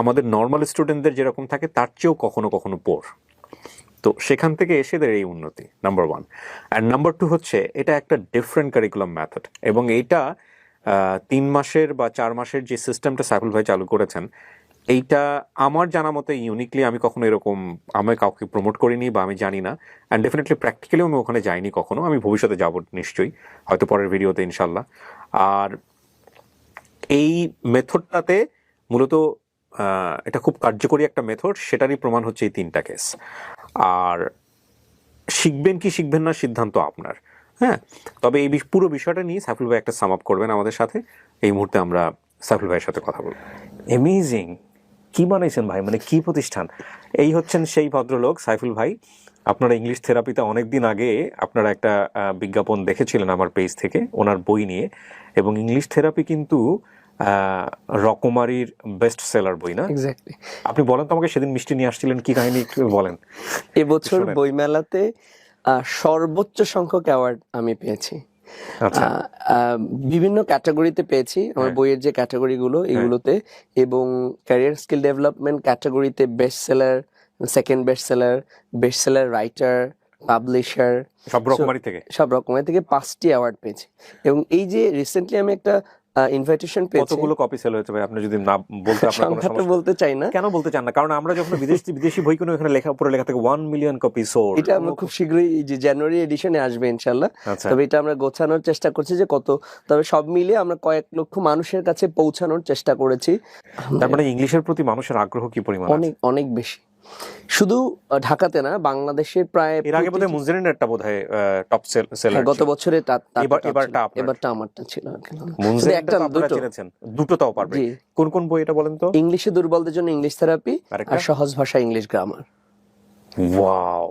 আমাদের নর্মাল স্টুডেন্টদের যেরকম থাকে তার চেয়েও কখনো কখনো পোর, তো সেখান থেকে এসে এদের এই উন্নতি, নাম্বার 1। অ্যান্ড নাম্বার 2 হচ্ছে এটা একটা ডিফারেন্ট কারিকুলাম মেথড, এবং এইটা 3 মাসের বা 4 মাসের যে সিস্টেমটা সাইফুল ভাই চালু করেছেন, এইটা আমার জানা মতে ইউনিকলি, আমি কখনো এরকম আমি কাউকে প্রমোট করিনি বা আমি জানি না। অ্যান্ড ডেফিনেটলি প্র্যাকটিক্যালিও আমি ওখানে যাইনি কখনো, আমি ভবিষ্যতে যাব নিশ্চয়ই, হয়তো পরের ভিডিওতে ইনশাল্লাহ। আর এই মেথডটাতে মূলত এটা খুব কার্যকরী একটা মেথড, সেটারই প্রমাণ হচ্ছে এই 3টা কেস। আর শিখবেন কি শিখবেন না সিদ্ধান্ত আপনার, হ্যাঁ। তবে এই পুরো বিষয়টা নিয়ে সাইফুল ভাই একটা সাম আপ করবেন আমাদের সাথে। এই মুহূর্তে আমরা সাইফুল ভাইয়ের সাথে কথা বলবো। অ্যামেজিং, কি বানাইছেন ভাই, মানে কি প্রতিষ্ঠান! এই হচ্ছেন সেই ভদ্রলোক সাইফুল ভাই। আপনারা ইংলিশ থেরাপিতে অনেকদিন আগে আপনারা একটা বিজ্ঞাপন দেখেছিলেন আমার পেজ থেকে ওনার বই নিয়ে, এবং ইংলিশ থেরাপি কিন্তু রকমারির বেস্ট সেলার বই, না? এক্স্যাক্টলি। আপনি বলেন তো আমাকে, সেদিন মিষ্টি নিয়ে আসছিলেন, কি কাহিনী একটু বলেন। এবছর বইমেলাতে সর্বোচ্চ সংখ্যক অ্যাওয়ার্ড আমি পেয়েছি। বিভিন্ন ক্যাটাগরিতে পেয়েছি আমার বইয়ের যে ক্যাটাগরিগুলো এগুলোতে, এবং ক্যারিয়ার স্কিল ডেভেলপমেন্ট ক্যাটাগরিতে best seller, second best seller writer, publisher, সব রকমারি থেকে 5টি অ্যাওয়ার্ড পেয়েছি। এবং এই যে রিসেন্টলি আমি একটা ইনভাইটেশন পেয়েছি। কতগুলো কপি সেল হয়েছে ভাই, আপনি যদি না বলতে আপনার কোনো সমস্যা? বলতে চাই না। কেন বলতে চান না? কারণ আমরা যখন বিদেশি বই কিনে, এখানে উপরে লেখা থাকে 1 মিলিয়ন কপি সোল্ড। এটা আমরা খুব শীঘ্রই যে জানুয়ারি এডিশনে আসবে ইনশাআল্লাহ। তবে এটা আমরা গোছানোর চেষ্টা করছি যে কত, তবে সব মিলিয়ে আমরা কয়েক লক্ষ মানুষের কাছে পৌঁছানোর চেষ্টা করেছি। তার মানে ইংলিশের প্রতি মানুষের আগ্রহ কি পরিমাণ? অনেক বেশি। শুধু ঢাকাতে না, বাংলাদেশের প্রায়, এর আগে বোধহয় মুনজিরের একটা বোধহয় টপ সেলার, গত বছরে এবারটা আমারটা ছিল। একটা আপনারা চিনেছেন, দুটো তাও পারবে। কোন বই এটা বলেন তো? ইংলিশে দুর্বলদের জন্য ইংলিশ থেরাপি, আর সহজ ভাষা ইংলিশ গ্রামার। ওয়াও।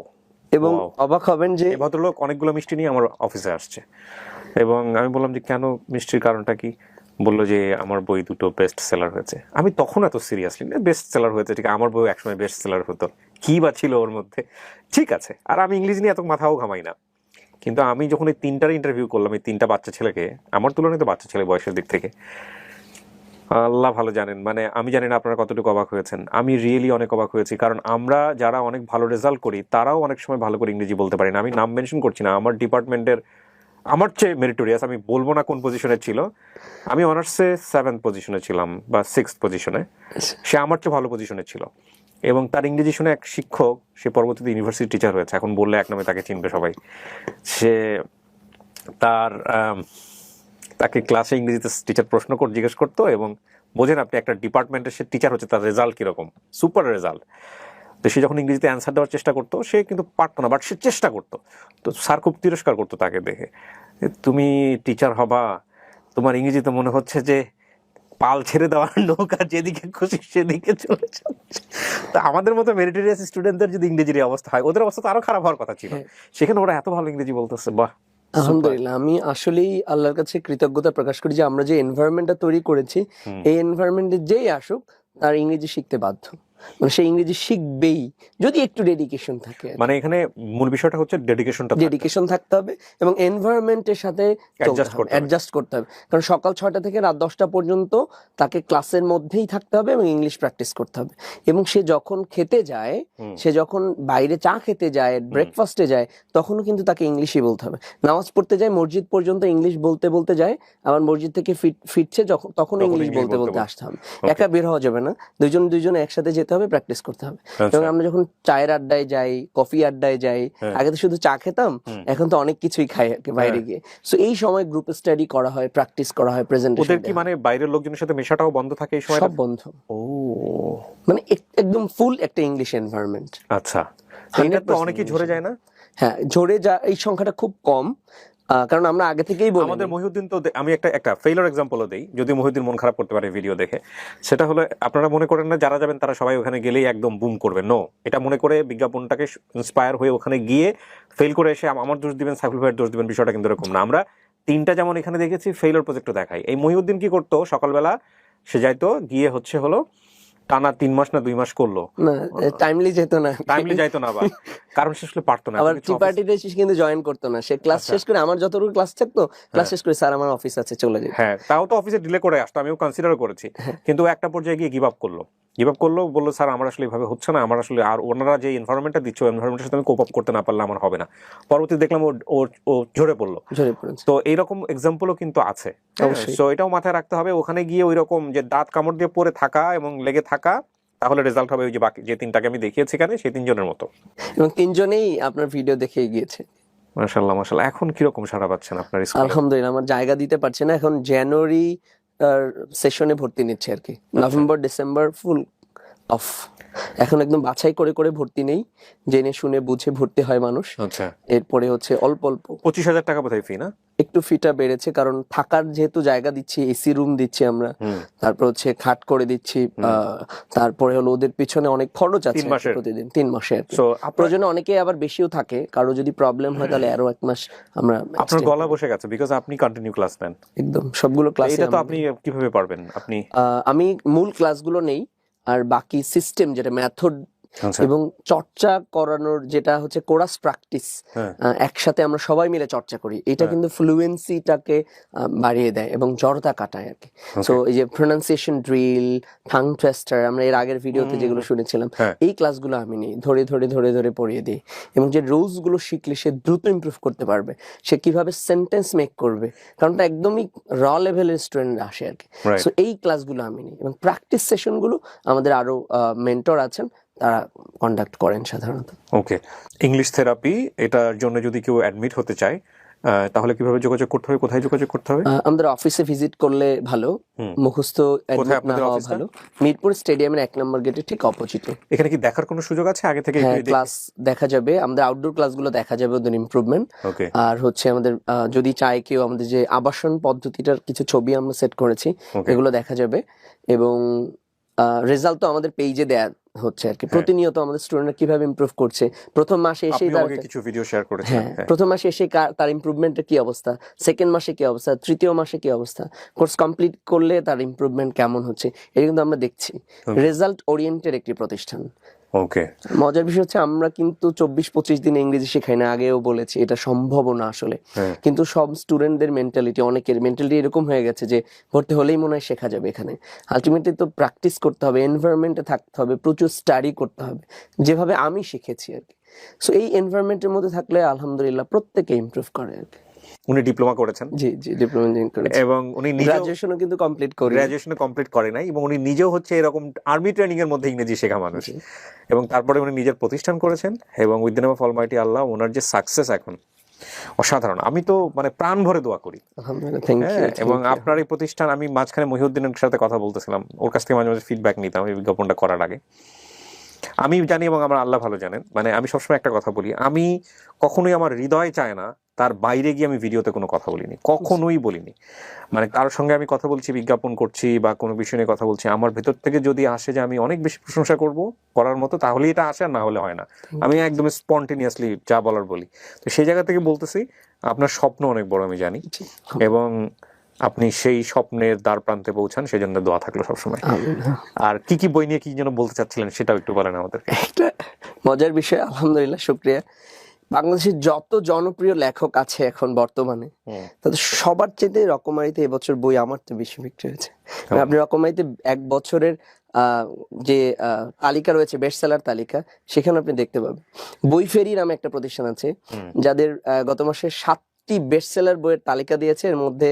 এবং অবাক হবেন যে এই ভদ্রলোক অনেকগুলো মিষ্টি নিয়ে আমার অফিসে আসছে, এবং আমি বললাম যে কেন, মিষ্টির কারণটা কি? বললো যে আমার বই 2টো বেস্ট সেলার হয়েছে। আমি তখন এত সিরিয়াসলি, বেস্ট সেলার হয়েছে ঠিক, আমার বই একসময় বেস্ট সেলার হতো, কি বা ছিল ওর মধ্যে, ঠিক আছে। আর আমি ইংলিশ নিয়ে এত মাথাও ঘামাই না, কিন্তু আমি যখন এই 3টার ইন্টারভিউ করলাম, এই 3টা বাচ্চা ছেলেকে, আমার তুলনায় তো বাচ্চা ছেলে বয়সের দিক থেকে, আল্লাহ ভালো জানেন, মানে আমি জানি না আপনারা কতটুকু অবাক হয়েছেন, আমি রিয়েলি অনেক অবাক হয়েছি। কারণ আমরা যারা অনেক ভালো রেজাল্ট করি তারাও অনেক সময় ভালো করে ইংরেজি বলতে পারি না। আমি নাম মেনশন করছি না, আমার ডিপার্টমেন্টের আমার চেয়ে মেরিটোরিয়াস, আমি বলবো না কোন পজিশনে ছিল, আমি অনার্সে 7th পজিশনে ছিলাম বা 6th পজিশনে, সে আমার চেয়ে ভালো পজিশনে ছিল, এবং তার ইংরেজি শুনে এক শিক্ষক, সে পরবর্তীতে ইউনিভার্সিটি টিচার হয়েছে, এখন বললে এক নামে তাকে চিনবে সবাই। সে তাকে ক্লাসে ইংরেজিতে টিচার জিজ্ঞেস করতো, এবং বোঝেন আপনি একটা ডিপার্টমেন্টের সে টিচার হচ্ছে, তার রেজাল্ট কিরকম, সুপার রেজাল্ট। তো সে যখন ইংরেজিতে অ্যান্সার দেওয়ার চেষ্টা করতো, সে কিন্তু পারতো না, বাট সে চেষ্টা করতো। তো স্যার খুব তিরস্কার করতো তাকে দেখে, তুমি টিচার হবা, তোমার ইংরেজিতে মনে হচ্ছে যে পাল ছেড়ে দেওয়ার নৌকা, যেদিকে খুশি সেদিকে চলে যাচ্ছে। তো আমাদের মতো মেরিটোরিয়াস স্টুডেন্টদের যদি ইংরেজির অবস্থা হয়, ওদের অবস্থা তো আরো খারাপ হওয়ার কথা ছিল। সেখানে ওরা এত ভালো ইংরেজি বলতেছে, বাহ, আলহামদুলিল্লাহ, আমি আসলেই আল্লাহর কাছে কৃতজ্ঞতা প্রকাশ করি যে আমরা যে এনভায়রনমেন্টটা তৈরি করেছি, এই এনভায়রনমেন্টে যেই আসুক তার ইংরেজি শিখতে বাধ্য, মানে সে ইংরেজি শিখবেই যদি একটু ডেডিকেশন থাকে। মানে এখানে মূল বিষয়টা হচ্ছে ডেডিকেশন থাকতে হবে এবং এনভায়রনমেন্টের সাথে অ্যাডজাস্ট করতে হবে। কারণ সকাল 6টা থেকে রাত 10টা পর্যন্ত তাকে ক্লাসের মধ্যেই থাকতে হবে এবং ইংলিশ প্র্যাকটিস করতে হবে। এবং সে যখন খেতে যায়, সে যখন বাইরে চা খেতে যায়, ব্রেকফাস্টে যায়, তখনও কিন্তু তাকে ইংলিশই বলতে হবে। নামাজ পড়তে যায়, মসজিদ পর্যন্ত ইংলিশ বলতে বলতে যায়, আবার মসজিদ থেকে ফিরছে তখন ইংলিশ বলতে বলতে আসতে হবে। একা বের হওয়া যাবে না, দুজন একসাথে যেতে হবে, প্র্যাকটিস করতে হবে। এবং আমরা যখন চায়ের আড্ডায় যাই, কফি আড্ডায় যাই, আগে তো শুধু চা খেতাম, এখন তো অনেক কিছুই খাই বাইরে গিয়ে। সো এই সময় গ্রুপ স্টাডি করা হয়, প্র্যাকটিস করা হয়, প্রেজেন্টেশন। ওদের কি মানে বাইরের লোকজনের সাথে মেশাটাও বন্ধ থাকে এই সময়? সব বন্ধ। ও, মানে একদম ফুল একটা ইংলিশ এনভায়রনমেন্ট। আচ্ছা, এটা তো অনেকেই ঝরে যায় না? হ্যাঁ, ঝরে যায়, এই সংখ্যাটা খুব কম, কারণ আমরা আগে থেকেই বলি। আমাদের মহিউদ্দিন তো, আমি একটা ফেইলার এক্সাম্পলও দেই, যদি মহিউদ্দিন মন খারাপ করতে পারে ভিডিও দেখে। সেটা হলো, আপনারা মনে করেন না যারা যাবেন তারা সবাই ওখানে গেলেই একদম বুম করবে। নো, এটা মনে করে বিজ্ঞাপনটাকে ইন্সপায়ার হয়ে ওখানে গিয়ে ফেল করে এসে আমার দোষ দিবেন, সাইফুল ভাইয়ের দোষ দিবেন, বিষয়টা কিন্তু এরকম না। আমরা 3টা যেমন এখানে দেখেছি, ফেইলার প্রজেক্টও দেখাই। এই মহিউদ্দিন কি করতো, সকালবেলা সে যাইতো, গিয়ে হলো টানা 3 মাস না 2 মাস করলো, টাইমলি যেত না, আবার কারণ সে আসলে পারতো না। আবার টি পার্টিতে কিন্তু জয়েন করতো না, সে ক্লাস শেষ করে, আমার যতটুকু ক্লাস থাকতো, ক্লাস শেষ করে স্যার আমার অফিস আছে চলে যেত। হ্যাঁ, তাও তো অফিসে ডিলে করে আসতো, আমিও কনসিডার করেছি। কিন্তু একটা পর্যায়ে গিয়ে গিভ আপ করলো, বললো স্যার আমার আসলে এইভাবে হচ্ছে না, আমার আসলে আর ওনারা যে এনভায়রনমেন্টটা দিচ্ছে, ওই এনভায়রনমেন্টের সাথে আমি কোপ আপ করতে না পারলে আমার হবে না। পরবর্তী দেখলাম ও ঝরে পড়লো। তো এইরকম এক্সাম্পলও কিন্তু আছে। সো এটাও মাথায় রাখতে হবে, ওখানে গিয়ে ওই রকম যে দাঁত কামড় দিয়ে পড়ে থাকা এবং লেগে থাকা, তাহলে রেজাল্ট হবে ওই যে বাকি যে 3টাকে আমি দেখিয়েছি এখানে, সেই 3 জনের মতো। এবং 3 জনেই আপনার ভিডিও দেখে গিয়েছে। মাশাআল্লাহ। এখন কিরকম সাড়া পাচ্ছেন আপনার স্কুলে? আলহামদুলিল্লাহ, আমার জায়গা দিতে পারছে না, এখন জানুয়ারি সেশনে ভর্তি নিচ্ছে আর কি। November December full of. এখন একদম বাছাই করে করে ভর্তি নেই, জেনে শুনে বুঝে ভর্তি হয় মানুষ। আচ্ছা, এরপরে অল্প 25,000 টাকা বোধহয় ফি না? একটু ফিটা বেড়েছে, কারণ থাকার যেহেতু জায়গা দিচ্ছি, এসি রুম দিচ্ছি আমরা, তারপর খাট করে দিচ্ছি, তারপরে ওদের পিছনে অনেক খরচ আছে প্রতিদিন 3 মাসে। প্রয়োজনে অনেকে আবার বেশিও থাকে, কারো যদি প্রবলেম হয় তাহলে আরো 1 মাস আমরা। আপনার গলা বসে গেছে বিকজ আপনি কন্টিনিউ ক্লাস নেন। একদম সবগুলো ক্লাস। এটা তো আপনি কিভাবে পারবেন? আমি মূল ক্লাসগুলো নেই, আর বাকি সিস্টেম যেটা মেথড এবং চর্চা করানোর যেটা হচ্ছে কোরাস প্র্যাকটিস, একসাথে আমরা সবাই মিলে চর্চা করি, এটা কিন্তু ফ্লুয়েন্সিটাকে বাড়িয়ে দেয় এবং জড়তা কাটায় আর কি। সো এই যে প্রোনাউন্সিয়েশন ড্রিল, টাং টুইস্টার, আমরা এর আগের ভিডিওতে যেগুলো শুনেছিলাম, এই ক্লাসগুলো আমি নিই, ধরে পড়িয়ে দিই। এবং যে রুলস গুলো শিখলে সে দ্রুত ইমপ্রুভ করতে পারবে, সে কিভাবে সেন্টেন্স মেক করবে, কারণ এটা একদমই র লেভেলের স্টুডেন্ট আসে আর কি। সো এই ক্লাসগুলো আমি নিই এবং প্র্যাকটিস সেশনগুলো আমাদের আরো মেন্টর আছেন, তারা কন্ডাক্ট করেন সাধারণত। ওকে, ইংলিশ থেরাপি, এটার জন্য যদি কেউ অ্যাডমিট হতে চায় তাহলে কিভাবে যোগাযোগ করতে হবে, কোথায় যোগাযোগ করতে হবে? আমাদের অফিসে ভিজিট করলে ভালো, মুখস্থ অ্যাডমিট না হওয়া ভালো। মিরপুর স্টেডিয়ামের 1 নম্বর গেটের ঠিক অপোজিটে। এখানে কি দেখার কোনো সুযোগ আছে আগে থেকে? ক্লাস দেখা যাবে, আমাদের আউটডোর ক্লাসগুলো দেখা যাবে, ওদের ইমপ্রুভমেন্ট। আর আমাদের যদি চায় কেউ, আমাদের যে আবাসন পদ্ধতিটার কিছু ছবি আমরা সেট করেছি, এগুলো দেখা যাবে। এবং রেজাল্ট তো আমাদের পেজে দেয়া হচ্ছে আর কি, প্রতিনিয়ত আমাদের স্টুডেন্টরা কিভাবে ইমপ্রুভ করছে। প্রথম মাসে এসে কিছু ভিডিও শেয়ার করেছেন, প্রথম মাসে এসে তার ইমপ্রুভমেন্টের কি অবস্থা, সেকেন্ড মাসে কি অবস্থা, তৃতীয় মাসে কি অবস্থা, কোর্স কমপ্লিট করলে তার ইমপ্রুভমেন্ট কেমন হচ্ছে, এটা কিন্তু আমরা দেখছি। রেজাল্ট ওরিয়েন্টেড একটি প্রতিষ্ঠান। ওকে, মজার বিষয় হচ্ছে আমরা কিন্তু 24-25 দিন ইংরেজি শেখাই না, আগেও বলেছি, এটা সম্ভব না আসলে। কিন্তু সব স্টুডেন্টদের মেন্টালিটি, অনেকের মেন্টালিটি এরকম হয়ে গেছে যে ভর্তি হলেই মনে হয় শেখা যাবে এখানে। আলটিমেটলি তো প্র্যাকটিস করতে হবে, এনভায়রনমেন্টে থাকতে হবে, প্রচুর স্টাডি করতে হবে, যেভাবে আমি শিখেছি আর কি। সো এই এনভায়রনমেন্টের মধ্যে থাকলে আলহামদুলিল্লাহ প্রত্যেকে ইমপ্রুভ করে আর কি। উনি ডিপ্লোমা করেছেন? জি, ডিপ্লোমা করেছেন এবং উনি গ্র্যাজুয়েশনও কিন্তু কমপ্লিট করে নাই, এবং উনি নিজেও হচ্ছে এরকম আর্মি ট্রেনিং এর মধ্যে ইংরেজি শেখা মানুষ। এবং তারপরে উনি নিজের প্রতিষ্ঠান করেছেন, এবং with the name of almighty Allah ওনার যে সাকসেস এখন অসাধারণ। আমি তো প্রাণ ভরে দোয়া করি। এবং আপনার এই প্রতিষ্ঠান, আমি মাঝখানে মহিউদ্দিনের সাথে কথা বলতেছিলাম, ওর কাছ থেকে মাঝে মাঝে ফিডব্যাক নিতাম এই বিজ্ঞাপনটা করার আগে। আমি জানি এবং আমার আল্লাহ ভালো জানেন, আমি সবসময় একটা কথা বলি, আমি কখনোই, আমার হৃদয় চায় না তার বাইরে গিয়ে আমি ভিডিওতে কোনো কথা বলিনি, কখনোই বলিনি। মানে কারোর সঙ্গে আমি কথা বলছি, বিজ্ঞাপন করছি বা কোনো বিষয় নিয়ে কথা বলছি, আমার ভেতর থেকে যদি আসে যে আমি অনেক বেশি প্রশংসা করব করার মতো, তাহলেই এটা আসে, আর না হলে হয় না। আমি একদম স্পন্টেনিয়াসলি যা বলার বলি। তো সেই জায়গা থেকে বলতেছি, আপনার স্বপ্ন অনেক বড় আমি জানি, এবং আপনি সেই স্বপ্নের দ্বার প্রান্তে পৌঁছান, সেই জন্য দোয়া থাকলো সবসময়। আর কি কি বই নিয়ে কি যেন বলতে চাচ্ছিলেন সেটাও একটু বলেন আমাদের। একটা মজার বিষয়, আলহামদুলিল্লাহ, শুকরিয়া। বাংলাদেশের যত জনপ্রিয় লেখক আছে এখন বর্তমানে, তাদের সবার চেয়ে রকমারিতে এবছর বই আমার তো বেশি বিক্রি হয়েছে। আপনি রকমারিতে এক বছরের যে তালিকা রয়েছে, বেস্ট সেলার তালিকা, সেখানে আপনি দেখতে পাবেন বই ফেরি নামে একটা প্রতিষ্ঠান আছে, যাদের গত মাসে 7টি বেস্ট সেলার বইয়ের তালিকা দিয়েছে, এর মধ্যে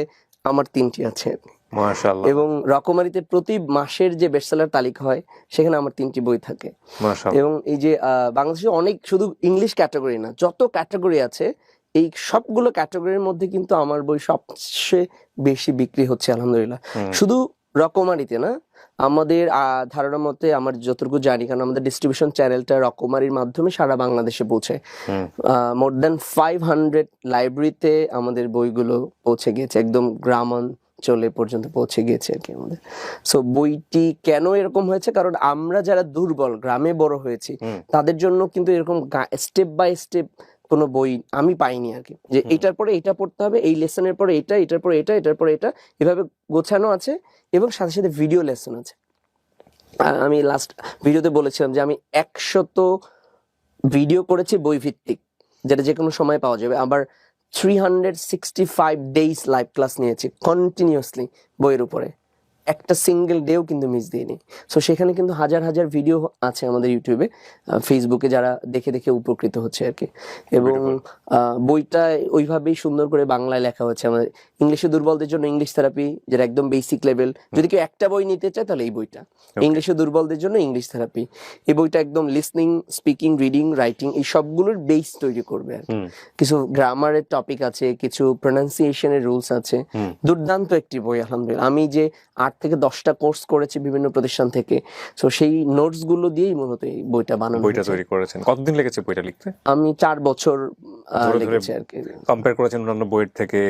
আমার 3টি আছে। মাশাআল্লাহ। এবং রকমারিতে প্রতি মাসের যে বেস্টসেলার তালিকা হয়, সেখানে আমার 3টি বই থাকে। মাশাআল্লাহ। এবং এই যে বাংলাদেশে অনেক, শুধু ইংলিশ ক্যাটাগরি না, যত ক্যাটাগরি আছে এই সবগুলো ক্যাটাগরির মধ্যে কিন্তু আমার বই সবচেয়ে বেশি বিক্রি হচ্ছে আলহামদুলিল্লাহ। শুধু রকমারিতে না, আমাদের ধারণা মতে, আমার যতটুকু জানি, কারণ আমাদের ডিস্ট্রিবিউশন চ্যানেলটা রকমারির মাধ্যমে সারা বাংলাদেশে পৌঁছে, মোর দ্যান 500 লাইব্রেরিতে আমাদের বইগুলো পৌঁছে গিয়েছে, একদম গ্রামাঞ্চলে পর্যন্ত পৌঁছে গিয়েছে আর কি আমাদের। সো বইটি কেন এরকম হয়েছে, কারণ আমরা যারা দুর্বল, গ্রামে বড় হয়েছি, তাদের জন্য কিন্তু এরকম স্টেপ বাই স্টেপ কোনো বই আমি পাইনি আর কি, যে এটার পরে এটা পড়তে হবে, এই লেসনের পরে এটা, এটার পরে এটা, এটার পরে এটা, এভাবে গোছানো আছে, এবং সাথে সাথে ভিডিও লেসন আছে। আমি লাস্ট ভিডিওতে বলেছিলাম যে আমি 100 ভিডিও করেছি বই ভিত্তিক, যেটা যে কোনো সময় পাওয়া যাবে। আবার 365 ডেজ লাইভ ক্লাস নিয়েছি কন্টিনিউয়াসলি বইয়ের উপরে, একটা সিঙ্গেল ডেও কিন্তু মিস দিইনি। সো সেখানে কিন্তু হাজার হাজার ভিডিও আছে আমাদের ইউটিউবে, ফেসবুকে, যারা দেখে দেখে উপকৃত হচ্ছে আর কি। এবং বইটা ওইভাবেই সুন্দর করে বাংলায় লেখা হচ্ছে। আমাদের ইংলিশে দুর্বলদের জন্য ইংলিশ থেরাপি, যেটা একদম বেসিক লেভেল, যদি কেউ একটা বই নিতে চায় তাহলে এই বইটা। ইংলিশে দুর্বলদের জন্য ইংলিশ থেরাপি, এই বইটা একদম লিসনিং, স্পিকিং, রিডিং, রাইটিং, এই সবগুলোর বেস তৈরি করবে আর কি। কিছু গ্রামারের টপিক আছে, কিছু প্রোনাউন্সিয়েশনের রুলস আছে। দুর্দান্ত একটি বই আলহামদুলিল্লাহ। আমি যে 8 থেকে 10টা কোর্স করেছি বিভিন্ন প্রতিষ্ঠান থেকে, সো সেই নোটস গুলো দিয়েই মূলত এই বইটা বানানো, বইটা তৈরি করেছেন। কতদিন লেগেছে বইটা লিখতে? আমি 4 বছর লেগেছে আর কি। কম্পেয়ার করেছেন অন্যান্য বইয়ের থেকে,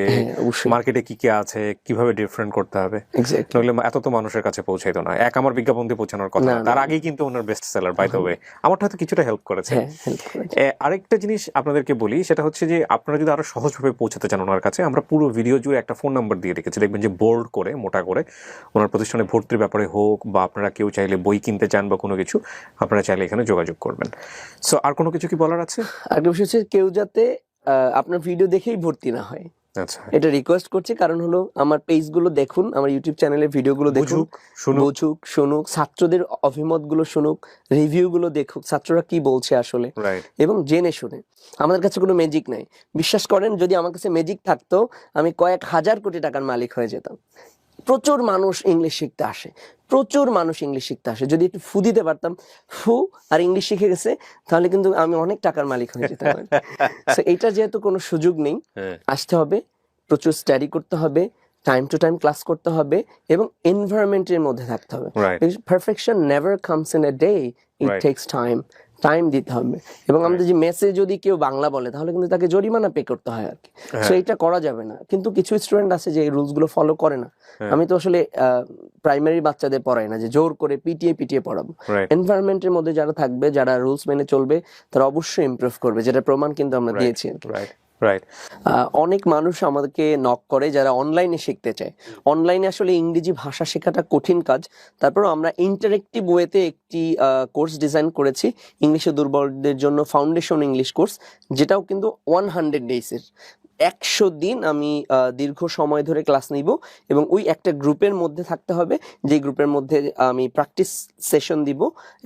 মার্কেটে কি কি আছে, কিভাবে ডিফারেন্ট করতে হবে, নইলে এত তো মানুষের কাছে পৌঁছাইতো না। আমার বিজ্ঞাপন দিয়ে পৌঁছানোর কথা, তার আগেই কিন্তু ওনার best seller, by the way. আমারটা হয়তো কিছুটা হেল্প করেছে। আরেকটা জিনিস আপনাদেরকে বলি, সেটা হচ্ছে যে আপনারা যদি আরো সহজভাবে পৌঁছাতে চান ওনার কাছে, আমরা পুরো ভিডিও জুড়ে একটা ফোন নাম্বার দিয়ে রেখেছি, দেখবেন যে বোল্ড করে, মোটা করে, ওনার প্রতিষ্ঠানে ভর্তির ব্যাপারে হোক, বা আপনারা কেউ চাইলে বই কিনতে চান বা কোনো কিছু, আপনারা চাইলে এখানে যোগাযোগ করবেন। সো আর কোনো কিছু কি বলার আছে? আরেকটা বিষয় হচ্ছে, কেউ যাতে আপনার ভিডিও দেখেই ভর্তি না হয়, আচ্ছা, এটা রিকোয়েস্ট করছি। কারণ হলো, আমার পেজ গুলো দেখুন, আমার ইউটিউব চ্যানেলের ভিডিও গুলো দেখুন, বুঝুক, শুনুক, ছাত্রদের অভিমত গুলো শুনুক, রিভিউ গুলো দেখুক, ছাত্ররা কি বলছে আসলে, এবং জেনে শুনে। আমাদের কাছে কোনো ম্যাজিক নাই, বিশ্বাস করেন। যদি আমার কাছে ম্যাজিক থাকতো, আমি কয়েক হাজার কোটি টাকার মালিক হয়ে যেতাম। প্রচুর মানুষ ইংলিশ শিখতে আসে, প্রচুর মানুষ ইংলিশ শিখতে আসে। যদি একটু ফু দিতে পারতাম, ফু, আর ইংলিশ শিখে গেছে, তাহলে কিন্তু আমি অনেক টাকার মালিক হয়ে যেতাম। এটা যেহেতু কোনো সুযোগ নেই, আসতে হবে, প্রচুর স্টাডি করতে হবে, টাইম টু টাইম ক্লাস করতে হবে, এবং এনভায়রনমেন্টের মধ্যে থাকতে হবে। Perfection never comes in a day, it tax time দিতে হবে। এবং আমাদের যে মেসে যদি কেউ বাংলা বলে, তাহলে কিন্তু তাকে জরিমানা পে করতে হয় আর কি। সো এটা করা যাবে না। কিন্তু কিছু স্টুডেন্ট আছে যে এই রুলস গুলো ফলো করে না। আমি তো আসলে প্রাইমারি বাচ্চাদের পড়াই না যে জোর করে পিটিয়ে পড়াবো। এনভায়রনমেন্টের মধ্যে যারা থাকবে, যারা রুলস মেনে চলবে, তারা অবশ্যই ইমপ্রুভ করবে, যেটা প্রমাণ কিন্তু আমরা দিয়েছি। অনেক মানুষ আমাদেরকে নক করে যারা অনলাইনে শিখতে চায়। অনলাইনে আসলে ইংরেজি ভাষা শেখাটা কঠিন কাজ, তারপর আমরা ইন্টারেক্টিভ ওয়েতে একটি কোর্স ডিজাইন করেছি ইংলিশে দুর্বলদের জন্য, ফাউন্ডেশন ইংলিশ কোর্স, যেটাও কিন্তু 100 ডেজের। 100 দিন আমি দীর্ঘ সময় ধরে ক্লাস নিব, এবং ওই একটা গ্রুপের মধ্যে থাকতে হবে, যে গ্রুপের মধ্যে আমি প্র্যাকটিস সেশন দিব,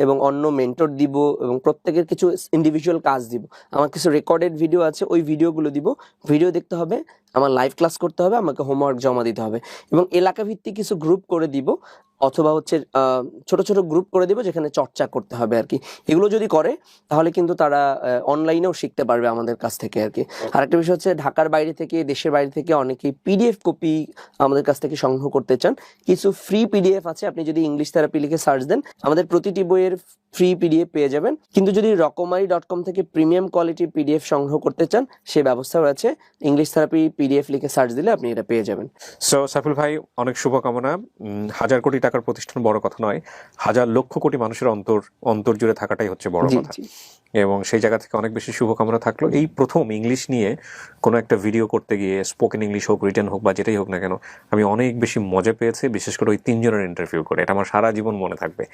এবং অন্য মেন্টর দিব, এবং প্রত্যেকের কিছু ইন্ডিভিজুয়াল কাজ দিব। আমার কিছু রেকর্ডেড ভিডিও আছে, ওই ভিডিওগুলো দিব, ভিডিও দেখতে হবে, আমার লাইভ ক্লাস করতে হবে, আমাকে হোমওয়ার্ক জমা দিতে হবে, এবং এলাকা ভিত্তিক কিছু গ্রুপ করে দিব। অথবা হচ্ছে ছোট ছোট গ্রুপ করে দিব যেখানে চর্চা করতে হবে আর কি। এগুলো যদি করে তাহলে কিন্তু তারা অনলাইনেও শিখতে পারবে আমাদের কাছ থেকে আর কি। আরেকটা বিষয় হচ্ছে ঢাকার বাইরে থেকে, দেশের বাইরে থেকে অনেকেই পিডিএফ কপি আমাদের কাছ থেকে সংগ্রহ করতে চান। কিছু ফ্রি পিডিএফ আছে, আপনি যদি ইংলিশ থেরাপি লিখে সার্চ দেন আমাদের প্রতিটি বইয়ের ফ্রি পিডিএফ পেয়ে যাবেন। কিন্তু যদি রকমারি.com থেকে প্রিমিয়াম কোয়ালিটির পিডিএফ সংগ্রহ করতে চান সেই ব্যবস্থাও আছে, ইংলিশ থেরাপি পিডিএফ লিখে সার্চ দিলে আপনি এটা পেয়ে যাবেন। সো সাইফুল ভাই, অনেক শুভকামনা। 1000 কোটি টাকার প্রতিষ্ঠান বড় কথা নয়, 1000 লক্ষ কোটি মানুষের অন্তর জুড়ে থাকাটাই হচ্ছে বড় কথা। এবং সেই জায়গা থেকে অনেক বেশি শুভকামনা থাকলো। এই প্রথম ইংলিশ নিয়ে কোনো একটা ভিডিও করতে গিয়ে, স্পোকেন ইংলিশ হোক, রিটেন হোক বা যেটাই হোক না কেন, আমি অনেক বেশি মজা পেয়েছি, বিশেষ করে ওই 3 জনের ইন্টারভিউ করে। এটা আমার সারা জীবন মনে থাকবে।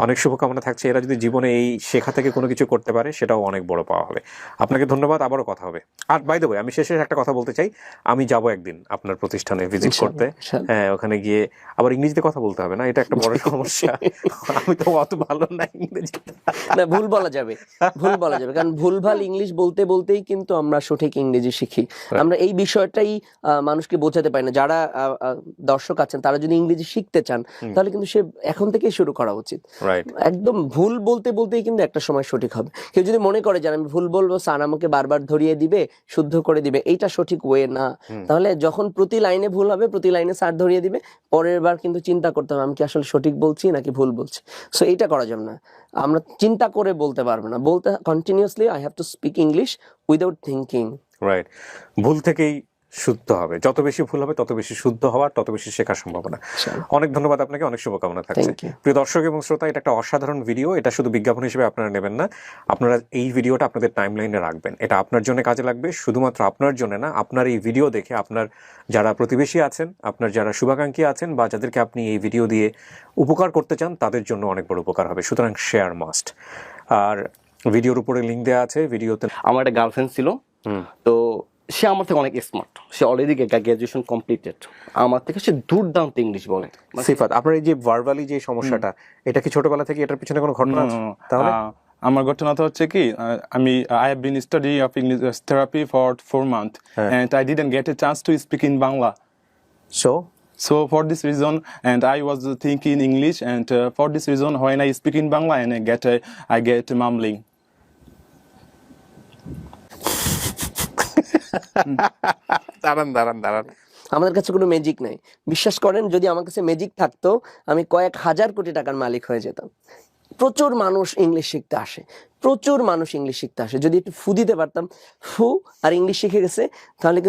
অনেক শুভকামনা থাকছে। এরা যদি জীবনে এই শেখা থেকে কোনো কিছু করতে পারে সেটাও অনেক বড় পাওয়া হবে। আপনাকে ধন্যবাদ, আবারও কথা হবে। আর বাই দ্য ওয়ে, আমি শেষে একটা কথা বলতে চাই, আমি যাব একদিন আপনার প্রতিষ্ঠানে ভিজিট করতে। হ্যাঁ, ওখানে গিয়ে আবার ইংরেজিতে কথা বলতে হবে না, এটা একটা বড় সমস্যা। আমি তো অত ভালো না ইংরেজি। না, ভুল বলা যাবে, ভুল বলা যাবে, কারণ ভুলভাল ইংলিশ বলতে বলতেই কিন্তু আমরা সঠিক ইংরেজি শিখি। আমরা এই বিষয়টাই মানুষকে বোঝাতে পারি না। যারা দর্শক আছেন তারা যদি ইংরেজি শিখতে চান তাহলে কিন্তু সে এখন থেকেই শুরু করা উচিত। একদম ভুল বলতে বলতেই কিন্তু একটা সময় সঠিক হবে। কেউ যদি মনে করে যে আমি ভুল বলবো, স্যার আমাকে বারবার ধরিয়ে দিবে, শুদ্ধ করে দিবে, এইটা সঠিক ওয়ে না। তাহলে যখন প্রতি লাইনে ভুল হবে, প্রতি লাইনে স্যার ধরিয়ে দিবে, পরের বার কিন্তু চিন্তা করতে হবে আমি কি আসলে সঠিক বলছি নাকি ভুল বলছি। সো এইটা করা যাবে না। আমরা চিন্তা করে বলতে পারবো না, বলতে continuously I have to speak English without thinking. Right, ভুল থেকেই শুদ্ধ হবে। যত বেশি ভুল হবে তত বেশি শুদ্ধ হওয়ার, তত বেশি শেখার সম্ভাবনা। অনেক ধন্যবাদ আপনাকে, অনেক শুভকামনা থাকছে। প্রিয় দর্শক এবং শ্রোতা, এটা একটা অসাধারণ ভিডিও। এটা শুধু বিজ্ঞাপন হিসেবে আপনারা নেবেন না, আপনারা এই ভিডিওটা আপনাদের টাইমলাইনে রাখবেন। এটা আপনার জন্য কাজে লাগবে, শুধুমাত্র আপনার জন্য না, আপনার এই ভিডিও দেখে আপনার যারা প্রতিবেশী আছেন, আপনার যারা শুভাকাঙ্ক্ষী আছেন বা যাদেরকে আপনি এই ভিডিও দিয়ে উপকার করতে চান তাদের জন্য অনেক বড় উপকার হবে। সুতরাং শেয়ার মাস্ট। আর ভিডিওর উপরে লিঙ্ক দেওয়া আছে। ভিডিওতে আমার একটা গার্লফ্রেন্ড ছিল, তো সে আমার থেকে অনেক স্মার্ট, সে অলরেডি গ্র্যাজুয়েশন কমপ্লিটেড, আমার থেকে সে দুর্দান্ত ইংলিশ বলে। সিফাত, আপনার এই যে ভার্বালি যে সমস্যাটা, এটা কি ছোটবেলা থেকে এটার পিছনে কোনো ঘটনা আছে? তাহলে আমার ঘটনাটা হচ্ছে কি, I have been studying of English therapy for 4 months and I didn't get a chance to speak in Bangla. So for this reason, and I was thinking English, and for this reason, when I speak in Bangla and I get mumbling. দাঁড়ান। আমাদের কাছে কোনো magic নাই, বিশ্বাস করেন। যদি আমার কাছে ম্যাজিক থাকতো আমি কয়েক হাজার কোটি টাকার মালিক হয়ে যেতাম। প্রচুর মানুষ ইংলিশ শিখতে আসে, প্রচুর মানুষ ইংলিশ শিখতে আসে। যদি একটু ফু দিতে পারতাম, ফু আর ইংলিশ শিখে গেছে, তাহলে কিন্তু